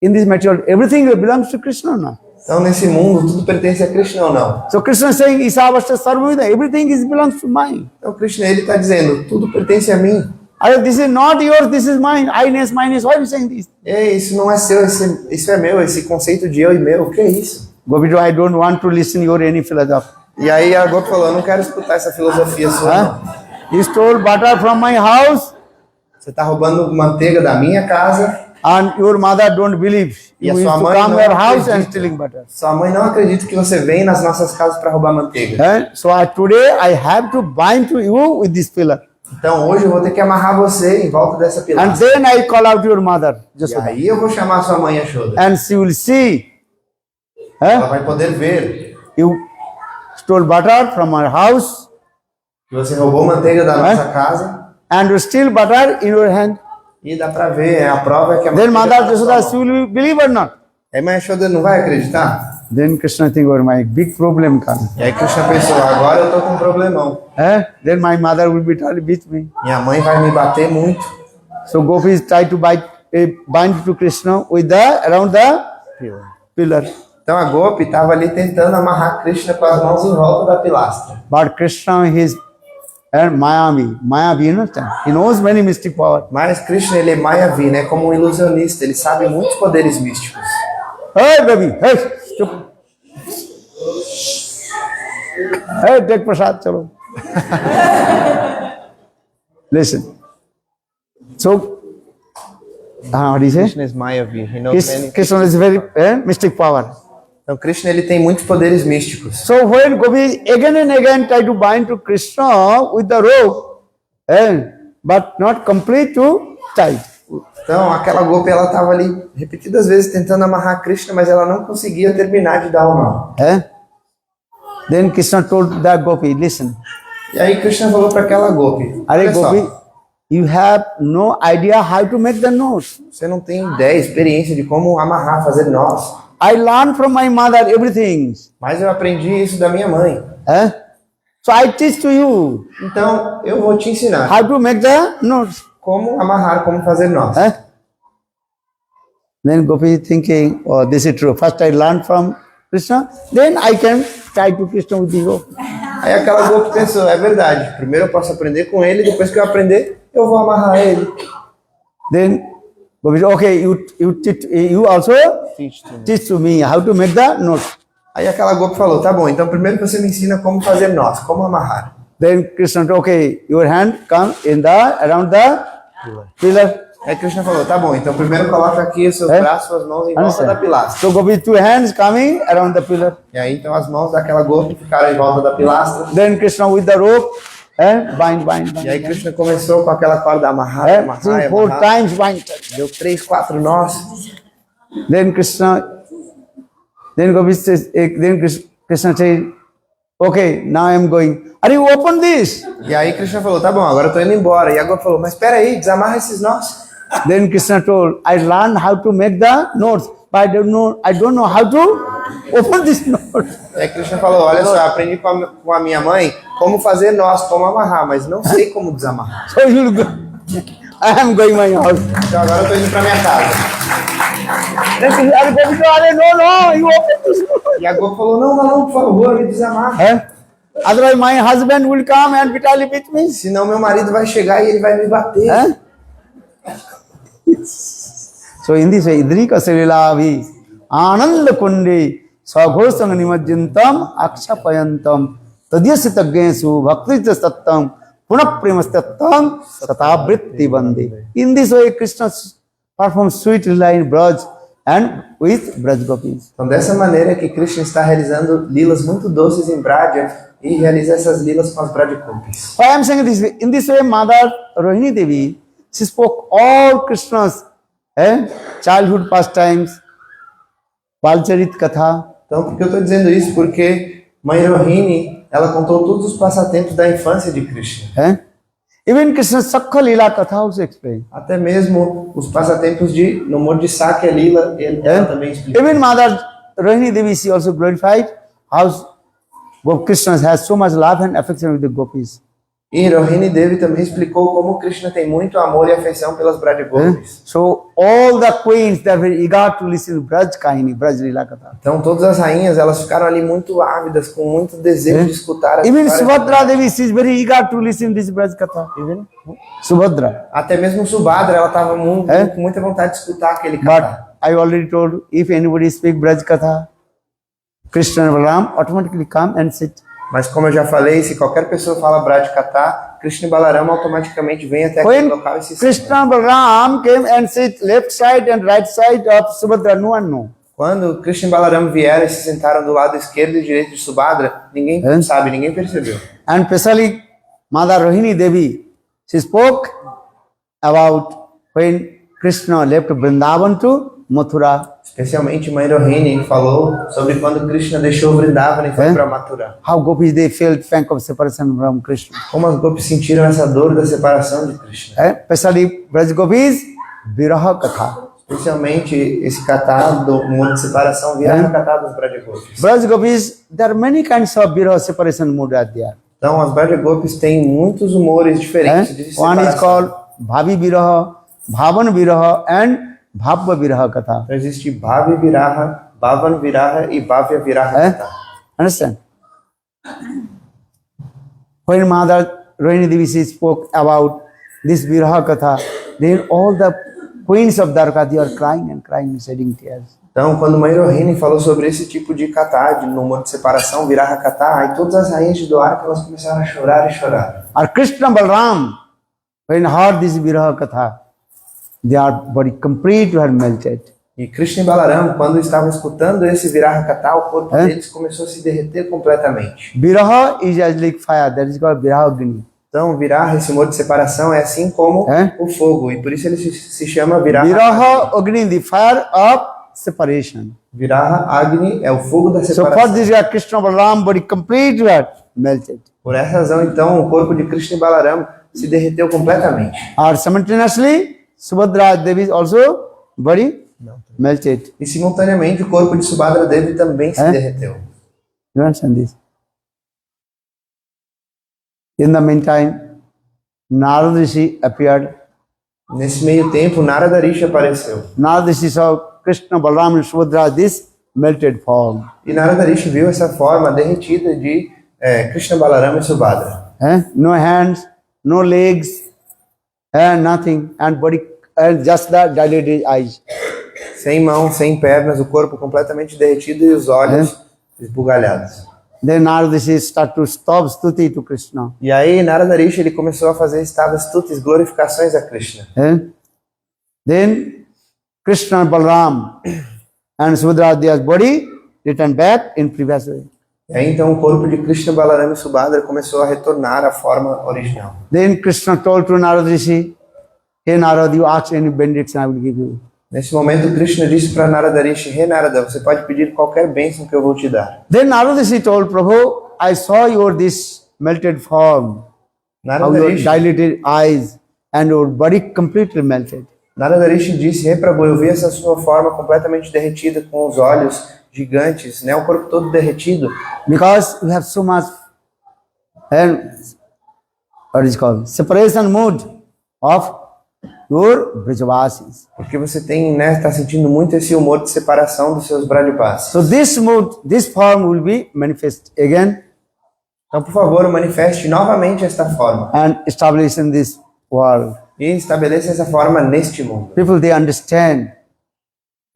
In this material, everything belongs to Krishna now. Então nesse mundo tudo pertence a Krishna ou não? So Krishna is saying, Isabasang sarvamidang, everything is belongs to mine. Então Krishna ele está dizendo, tudo pertence a mim. This is not yours, this is mine. I-ness, mine-ness. Why are you saying this? Ei, isso não é seu, isso é meu, esse conceito de eu e meu, o que é isso? Gopi, I don't want to listen your any philosophy. E aí a Gopi falou, eu não quero escutar essa filosofia sua. Não. He stole butter from my house Você está roubando manteiga da minha casa and your mother don't believe. E a You used sua to mãe come não to your house and acredita. stealing butter. Sua mãe não acredita que você vem nas nossas casas para roubar manteiga. So today I have to bind to you with this pillar. Então hoje eu vou ter que amarrar você em volta dessa And pilastra. then I call out your mother, E Jasoda. aí eu vou chamar sua mãe Yashoda. And she will see. Ela vai poder ver You stole butter from our house que você roubou manteiga da nossa casa. and you steal butter in your hand. E dá pra ver, a prova é que a Then manteiga Mother tá na sua Jasoda, she mão. will believe or not? Aí mãe Yashoda não vai acreditar? Then Krishna think, oh, my big problem comes. E aí Krishna pensou, agora eu tô com um problemão. Then my mother will be totally beat me. Minha mãe vai me bater muito. So gopis try to bind to Krishna with around the pillar. Então a Gopi estava ali tentando amarrar Krishna com as mãos em volta da pilastra. But Krishna is Mayavi, you understand? He knows many mystic power. Mas Krishna, ele é Mayavi, né? Como um ilusionista, ele sabe muitos poderes místicos. Hey, baby, hey, chup. Hey, take prasad, chalo. Listen. So, what do you say? Krishna is Mayavi. He knows many. Krishna is very mystic power. Então Krishna, ele tem muitos poderes místicos. So when Gopi again and again try to bind to Krishna with the rope, but not complete to tie. Então aquela Gopi, ela estava ali repetidas vezes tentando amarrar Krishna, mas ela não conseguia terminar de dar o nó. Then Krishna told that Gopi, listen, E aí Krishna falou para aquela Gopi, Are olha só, Gopi, you have no idea how to make the knot. você não tem ideia, experiência de como amarrar, fazer nós. I learned from my mother everything. Mas eu aprendi isso da minha mãe. So I teach to you Então eu vou te ensinar how to make the knots. como amarrar, como fazer nós. Then Gopi thinking, oh, this is true. First I learned from Krishna, then I can tie to Krishna with the rope. Aí aquela Gopi pensou, é verdade, primeiro eu posso aprender com ele, depois que eu aprender, eu vou amarrar ele. Then Gopi said, okay, you also teach to me how to make the knot. Aí aquela Gopi falou, tá bom, então primeiro você me ensina como fazer nós, como amarrar. Then Krishna said, okay, your hand come in around the pillar. Aí Krishna falou, tá bom, então primeiro coloca aqui os seus braços, suas mãos em volta da pilastra. So Gopi, two hands coming around the pillar. E aí então as mãos daquela Gopi ficaram em volta da pilastra. Then Krishna with the rope, bind. E aí Krishna começou com aquela corda amarrar, amarrar, 3, 4 amarrar. times bind. Deu 3, 4 nós. Then Gopi says, Krishna said, okay, now I am going. Are you open this? E aí Krishna falou, tá bom, agora eu tô indo embora. E a Gopi falou, mas espera aí, desamarra esses nós. Then Krishna told, I learned how to make the knots, but I don't know how to open this knot. E aí Krishna falou, olha só, eu aprendi com a minha mãe como fazer nós, como amarrar, mas não sei como desamarrar. So you'll go. I am going my house. Então agora eu tô indo pra minha casa. Then Gopi said, no, you open this knot. E a Gopi falou, não, por favor, me desamarra. Otherwise my husband will come and bitterly beat me. Senão meu marido vai chegar e ele vai me bater. So in this way, Idrika Srilavi, Ananda Kundi, Saghosang Nimajjantam, Akshapayantam, Tadyasitagyesu, Bhaktita Sattam, Punapremastattam, Satabritti Bandi. In this way, Krishna performs sweet lila in Braj and with Braj Gopis. Então dessa maneira que Krishna está realizando lilas muito doces em Braja e realiza essas lilas com as Braja Gopis. Why I am saying this way? In this way, Mother Rohini Devi, she spoke all Krishna's childhood pastimes, Balcharit Katha. Então por que eu estou dizendo isso? Porque Mãe Rohini, ela contou todos os passatempos da infância de Krishna. Even Krishna's Sakha Lila Katha also explained. Até mesmo os passatempos no Mor de Sakya Lila, ela também explica. Even Mother Rohini Devi, she also glorified how Krishna has so much love and affection with the gopis. E Rohini Devi também explicou como Krishna tem muito amor e afeição pelas Braja Gopis. So all the queens that were eager to listen to Braj Kahini, Braj Lila Katha. Então todas as rainhas, elas ficaram ali muito ávidas, com muito desejo de escutar as Even histórias. Subhadra Devi, she is very eager to listen to this Braj Katha. Even Subhadra. Até mesmo Subhadra, ela estava com muita vontade de escutar aquele cantar. But I already told you, if anybody speak Braj Katha, Krishna and Balaram automatically come and sit Mas como eu já falei, se qualquer pessoa fala Braj Katha, Krishna e Balarama automaticamente vem até aquele When local e se Krishna Balaram came and sit left side and right side of Subhadra, no one know. Quando Krishna e Balarama vieram e se sentaram do lado esquerdo e direito de Subhadra, ninguém sabe, ninguém percebeu. And especially Mother Rohini Devi, she spoke about when Krishna left Vrindavan to Mathura. Especialmente Mãe Rohini falou sobre quando Krishna deixou Vrindavan e foi para Mathura. How gopis they felt pang of separation from Krishna. Como as gopis sentiram essa dor da separação de Krishna. Especially Braj gopis, Viraha Katha. Especialmente esse katha do mundo de separação, viraha katha dos Brajagopis. Braj gopis, there are many kinds of Viraha separation mood are there. Então as Brajagopis têm muitos humores diferentes de separação. One is called Bhavi Viraha, Bhavan Viraha and Bhavya Viraha Katha. Então existe Bhavi Viraha, Bhavan Viraha e Bhavya Viraha Katha. Understand? When Mother Rohini Devi spoke about this Viraha Katha, then all the queens of Dwarka, they are crying and crying, shedding tears. Então, quando Mãe Rohini falou sobre esse tipo de katha, de humor de separação, Viraha Katha, aí todas as rainhas de Dwarka, elas começaram a chorar e chorar. Or Krishna Balaram, when heard this Viraha Katha, their body complete were melted. E Krishna e Balarama, quando estavam escutando esse Viraha Katha, o corpo deles começou a se derreter completamente. Viraha is as like fire, that is called Viraha Agni. Então, Viraha, esse humor de separação, é assim como o fogo, e por isso ele se chama Viraha. Viraha Agni, the fire of separation. Viraha Agni é o fogo da So separação. for this Krishna Balaram body complete were melted. Por essa razão, então, o corpo de Krishna e Balarama se derreteu completamente. Or simultaneously, Subhadra Devi also body melted. E simultaneamente, o corpo de Subhadra Devi também se derreteu. You understand this? In the meantime, Narada Rishi appeared. Nesse meio tempo, Narada Rishi apareceu. Narada Rishi saw Krishna Balaram and Subhadra, this melted form. E Narada Rishi viu essa forma derretida de Krishna, Balarama e Subhadra. No hands, no legs, nothing, and body, and just the dilated eyes. Sem mãos, sem pernas, o corpo completamente derretido e os olhos esbugalhados. Then Narada Rishi started to stop stuti to Krishna. E aí Narada Rishi ele começou a fazer stavas stutis, glorificações a Krishna. Then Krishna Balaram and Subhadra Devi's body returned back in previous way. E aí então o corpo de Krishna, Balarama e Subhadra começou a retornar à forma original. Then Krishna told to Narada Rishi, "Hey Narada, you ask any benediction, I will give you." Nesse momento Krishna disse para Narada Rishi: "Hey Narada, você pode pedir qualquer bênção que eu vou te dar." Then Narada Rishi told Prabhu, "I saw your this melted form, how Narada your Rishi, dilated eyes and your body completely melted." Narada Rishi disse: "Hey Prabhu, eu vi essa sua forma completamente derretida, com os olhos gigantes, né, o corpo todo derretido, Because you have so much, what is called, separation mood of your Brajavasis. porque você tem, né, está sentindo muito esse humor de separação dos seus Brajapasis. So this mood, this form will be manifest again Então, por favor, manifeste novamente esta forma and establish in this world. e estabeleça essa forma neste mundo. People, they understand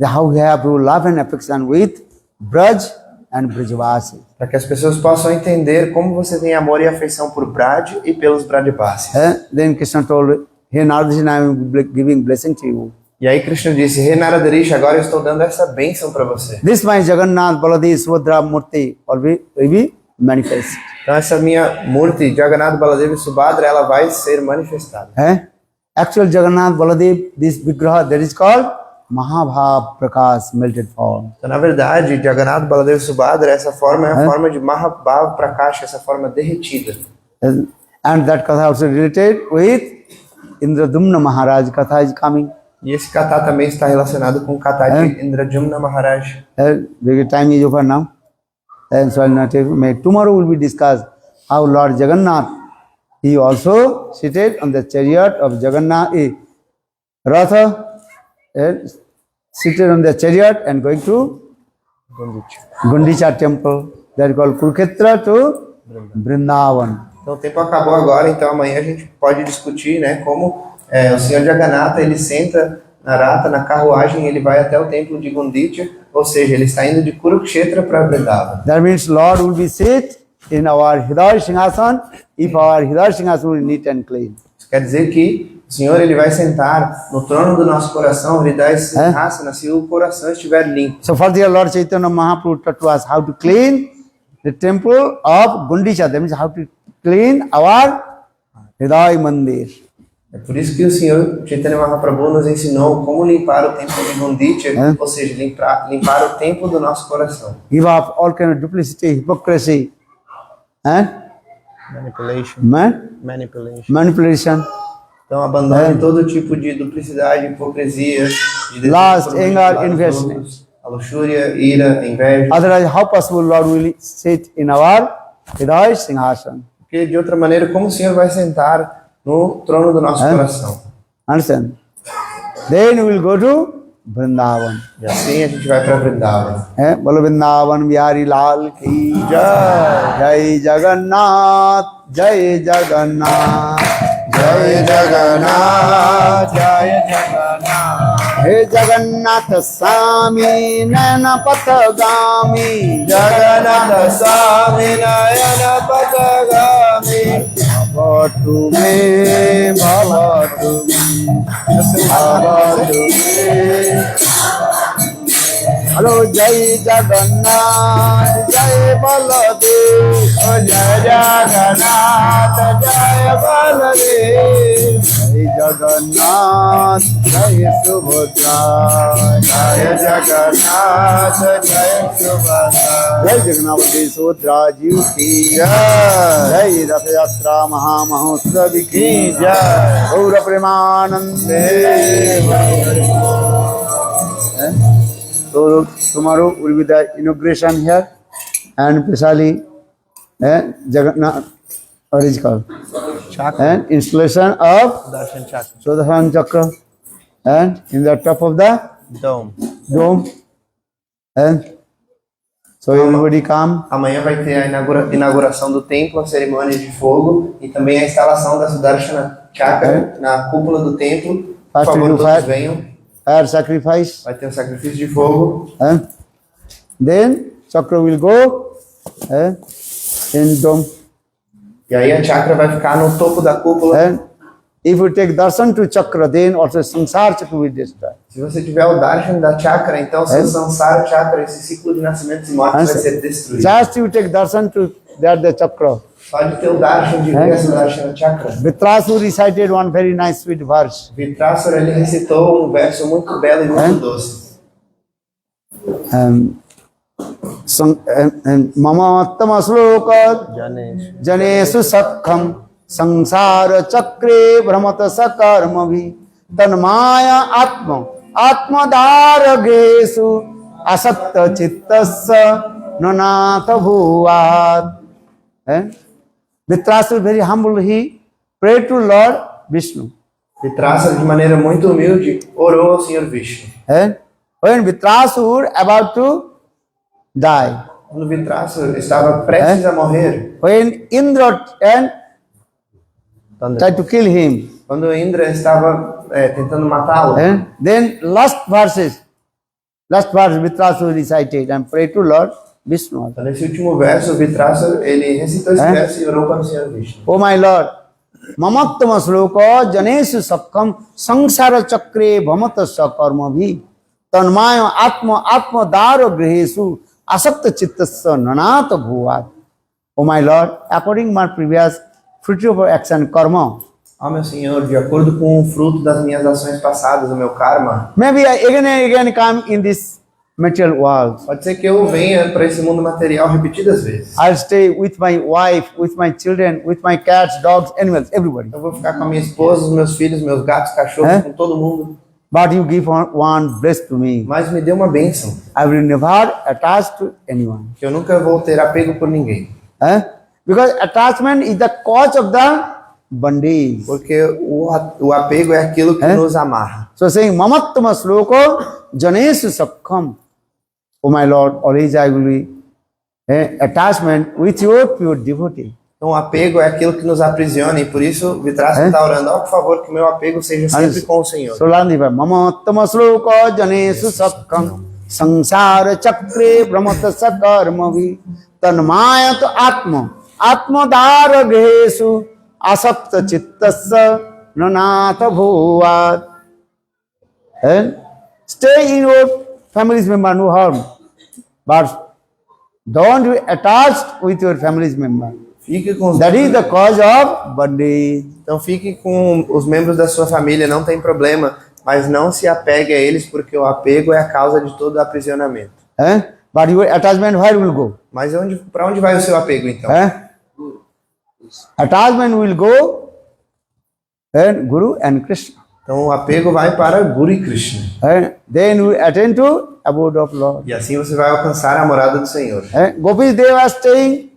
how we have to love and affection with Braj and Brajavasis. Para que as pessoas possam entender como você tem amor e afeição por Braj e pelos Brajapasis. Then Krishna told, "Hey Narada, I am giving blessing to you. E aí Krishna disse: "Hey Narada Rishi, agora eu estou dando essa bênção para você." This my Jagannath Baladev Subhadra Murti will be manifest." Então essa minha Murti, Jagannatha, Baladeva e Subhadra, ela vai ser manifestada. Actual Jagannath Baladev, this Vigraha, that is called Mahabhav Prakash, melted form. Então, na verdade, Jagannatha, Baladeva e Subhadra, essa forma é a forma de Mahabhava Prakasha, essa forma derretida. And that Katha also related with Indradumna Maharaj. Katha is coming. E esse kata também está relacionado com o kata de Indrajumna Maharaj. The time is over now. And so I'll not take, tomorrow will be discussed how Lord Jagannath, he also seated on the chariot of Jagannath, Ratha, seated on the chariot and going to Gundicha temple. That is called Kurukshetra to Vrindavan. Então o tempo acabou agora, então amanhã a gente pode discutir, né, como o Senhor Jagannatha, ele senta na rata, na carruagem, ele vai até o templo de Gundicha, ou seja, ele está indo de Kurukshetra para Vrindavan. That means Lord will be sit in our Hridaya Singhasan if our Hridaya Singhasan is neat and clean. Isso quer dizer que o Senhor ele vai sentar no trono do nosso coração, Hridaya Singhasana, se o coração estiver limpo. So further Lord Chaitanya Mahaprabhu taught to us how to clean the temple of Gundicha. That means how to clean our Hridaya Mandir. É por isso que o Senhor Chaitanya Mahaprabhu nos ensinou como limpar o templo de Gundicha, ou seja, limpar o templo do nosso coração. Give up all kind of duplicity, hypocrisy, and Manipulation. Manipulation. manipulation, Então abandone todo tipo de duplicidade, hipocrisia, de desejo Lust, por anger, manipular os envy. outros, a luxúria, ira, a inveja. otherwise how possible Lord will sit in our Hridaya Singhasan? Porque de outra maneira, como o Senhor vai sentar no trono do nosso coração? Understand? Then we will go to Vrindavan. E assim a gente vai para Vrindavan. Bolo Vrindavan Bihari Lal ki Jai. Jai Jagannath, Jai Jagannath, Jai Jagannath, Jai Jagannath. Hey Jagannath Swami Nayana Patagami, Jagannath Swami Nayana Patagami. Bhavatu me, bhavatu me, bhavatu me. Hello, Jai Jagannath, Jai Baladev, Jai Jagannath, Jai Baladev, Jai Jagannath, Jai Subhadra, Jai Jagannath, Jai Subhadra, Jai Jagannath Sudra Jiv ki Jai, Jai Rath Yatra Maha Mahotsav ki Jai, Gaura Premanande. So tomorrow will be the inauguration here, and especially Jagannath, what is it called? Chakra. And installation of Darshan Chakra. Sudarshan Chakra, and in the top of the Dome. dome, and so everybody come. Amanhã vai ter a inauguração do templo, a cerimônia de fogo e também a instalação da Sudarshana Chakra na cúpula do templo. Por Fast favor, to todos fast. venham. Fire sacrifice, Vai ter um sacrifício de fogo. and then Chakra will go in dome. E aí a chakra vai ficar no topo da cúpula. And if you take darshan to Chakra, then also Samsara Chakra will destroy. Se você tiver o darshan da chakra, então seu samsara chakra, esse ciclo de nascimentos e mortes vai ser destruído. Just you take darshan to that the Chakra. Só de ter o darshan, de ver essa darshana chakra. Vitrasu recited one very nice sweet verse. Vitrasura, ele recitou um verso muito belo e muito doce. Mama Attama Sloka Janesh. Janesu Sakham Sangsara Chakre Brahmata Sakarmavi Tanmaya Atma Atmadaragesu Asakta Chittasya Nanatha Bhuvat. Vitrasu very humble, he prayed to Lord Vishnu. Vitrasura, de maneira muito humilde, orou ao Senhor Vishnu. When Vitrasur about to die, Quando Vitrasura estava prestes a morrer, when Indra tried to kill him, quando Indra estava tentando matá-lo, then last verse Vitrasur recited and prayed to Lord Vishnu. então, nesse último verso, Vitrasura, ele recitou esse verso e orou para o Senhor Vishnu. Oh my Lord, Mamattama Sloka Janesu Sakham Sangsara Chakre Bhamata Sakarmavi Tanmaya Atma Dara Grihesu Asakta Chittasya Nanata Bhuvat. Oh my Lord, according to my previous fruitful action karma, Ó meu Senhor, de acordo com o fruto das minhas ações passadas, o meu karma, maybe I again and again come in this material world. pode ser que eu venha para esse mundo material repetidas vezes. I'll stay with my wife, with my children, with my cats, dogs, animals, everybody. Eu vou ficar com a minha esposa, os meus filhos, meus gatos, cachorros, com todo mundo. But you give one bless to me. Mas me dê uma bênção, I will never attach to anyone. que eu nunca vou ter apego por ninguém. Because attachment is the cause of the bondage. Porque o apego é aquilo que nos amarra. So saying, Mamattama Sloko Janesu Sakham. Oh my Lord, always I will be attachment with your pure devotee. Então o apego é aquilo que nos aprisiona e por isso Vitrasura está orando, ó, por favor, que o meu apego seja sempre com o Senhor. So Landiva, Mamattama Sloko Janesu Sakham Sangsara Chakre Brahmata Sakarmavi Tanmayat Atma Atmadara Gesu Asapta Chittasa Nanata Bhuvat. And stay in your family's member, no harm. But don't be attached with your family's member. Fique com os That is the cause of bondage. Então fique com os membros da sua família, não tem problema, mas não se apegue a eles porque o apego é a causa de todo aprisionamento. But your attachment where will go? Mas para onde vai o seu apego então? Attachment will go and Guru and Krishna. Então o apego vai para Guru e Krishna. Then you attend to abode of Lord. E assim você vai alcançar a morada do Senhor. Gopis, they are staying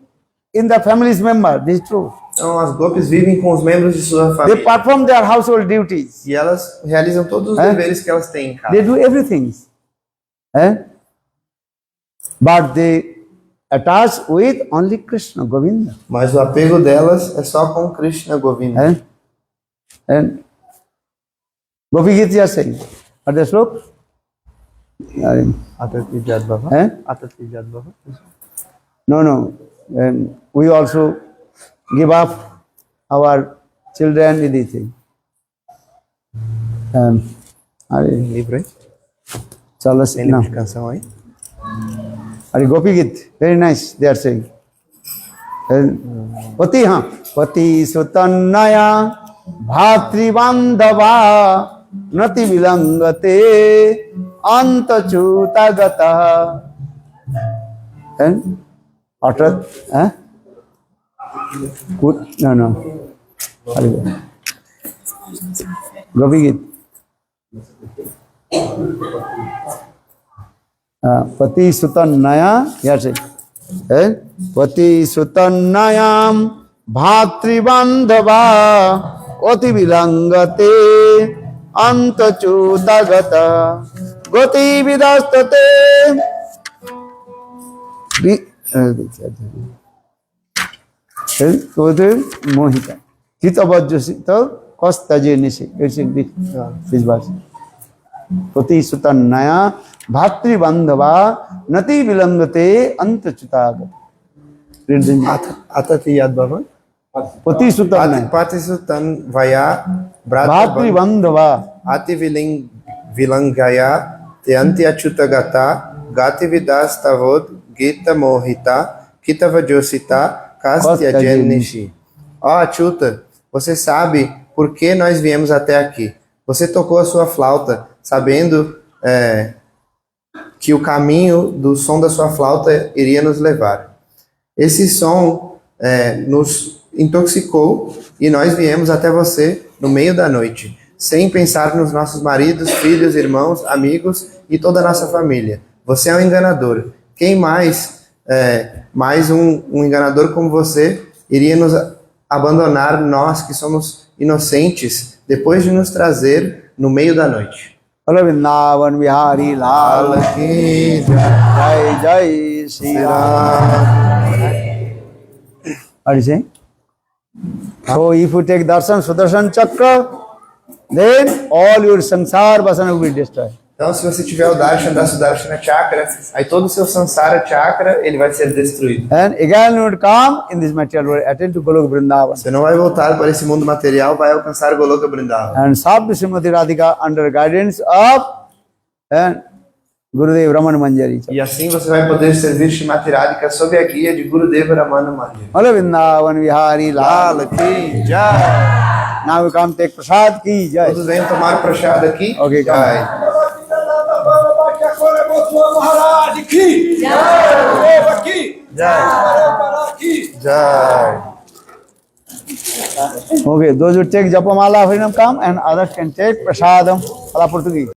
in the family's member. This is true. Então as gopis vivem com os membros de sua They família. perform their household duties. E elas realizam todos os deveres que elas têm em They casa. do everything. But they attach with only Krishna, Govinda. Mas o apego delas é só com Krishna Govinda. And Gopi Gita is saying, what the sloka? No. And we also give up our children in this thing. Livro aí? Chalo, Tem no. livro de canção aí? Gopi Gita, very nice, they are saying. Pati Sutannaya Bhatri Nati Vilangate Antachutagata. And after, good, no. Gopi Gita. Pati Sutannaya, yes, Pati Sutannayam Bhatri Oti Vilangate Antachutagata Goti Vidastate Mohita Hitabajyasita Kostajenisi. It's in this verse. Pati Sutannaya Bhatri Nati Vilangate Antachutagata. Atati Yad Bhavan. Pati Sutannaya Pati Sutan Vaya Bhatri Ati Vilangaya Te Anti Achutagata Gati Vidas Tavod Gita Mohita Kitavajosita Kastya Jenishi. Ó Achuta, você sabe por que nós viemos até aqui. Você tocou a sua flauta, sabendo que o caminho do som da sua flauta iria nos levar. Esse som nos intoxicou e nós viemos até você no meio da noite, sem pensar nos nossos maridos, filhos, irmãos, amigos e toda a nossa família. Você é um enganador. Quem mais um enganador como você iria nos abandonar, nós que somos inocentes, depois de nos trazer no meio da noite? Vrindavan Vihari Lal Ki Jai Jai Shri Ram. What is it? So if you take darshan, Sudarshan Chakra, then all your samsara vasana will be destroyed. Então, se você tiver o darshan da Sudarshana Chakra, aí todo o seu Sansara Chakra, ele vai ser destruído. And again you would come in this material world, attend to Goloka Vrindavan. Você não vai voltar para esse mundo material, vai alcançar Goloka Vrindavan. And Sabda Srimati Radhika under guidance of Gurudev Ramana Manjari. E assim você vai poder servir Srimati Radhika sob a guia de Gurudeva Ramana Manjari. Vrindavan Vihari Lal Ki Jai. Now we come take prasad ki Jai. Todos venham tomar prashad aqui. Ok, Jai. Maharaj ki Jai, ki Jai. Okay, those who take Japamala Harinam come and others can take prasadam. Fala Português.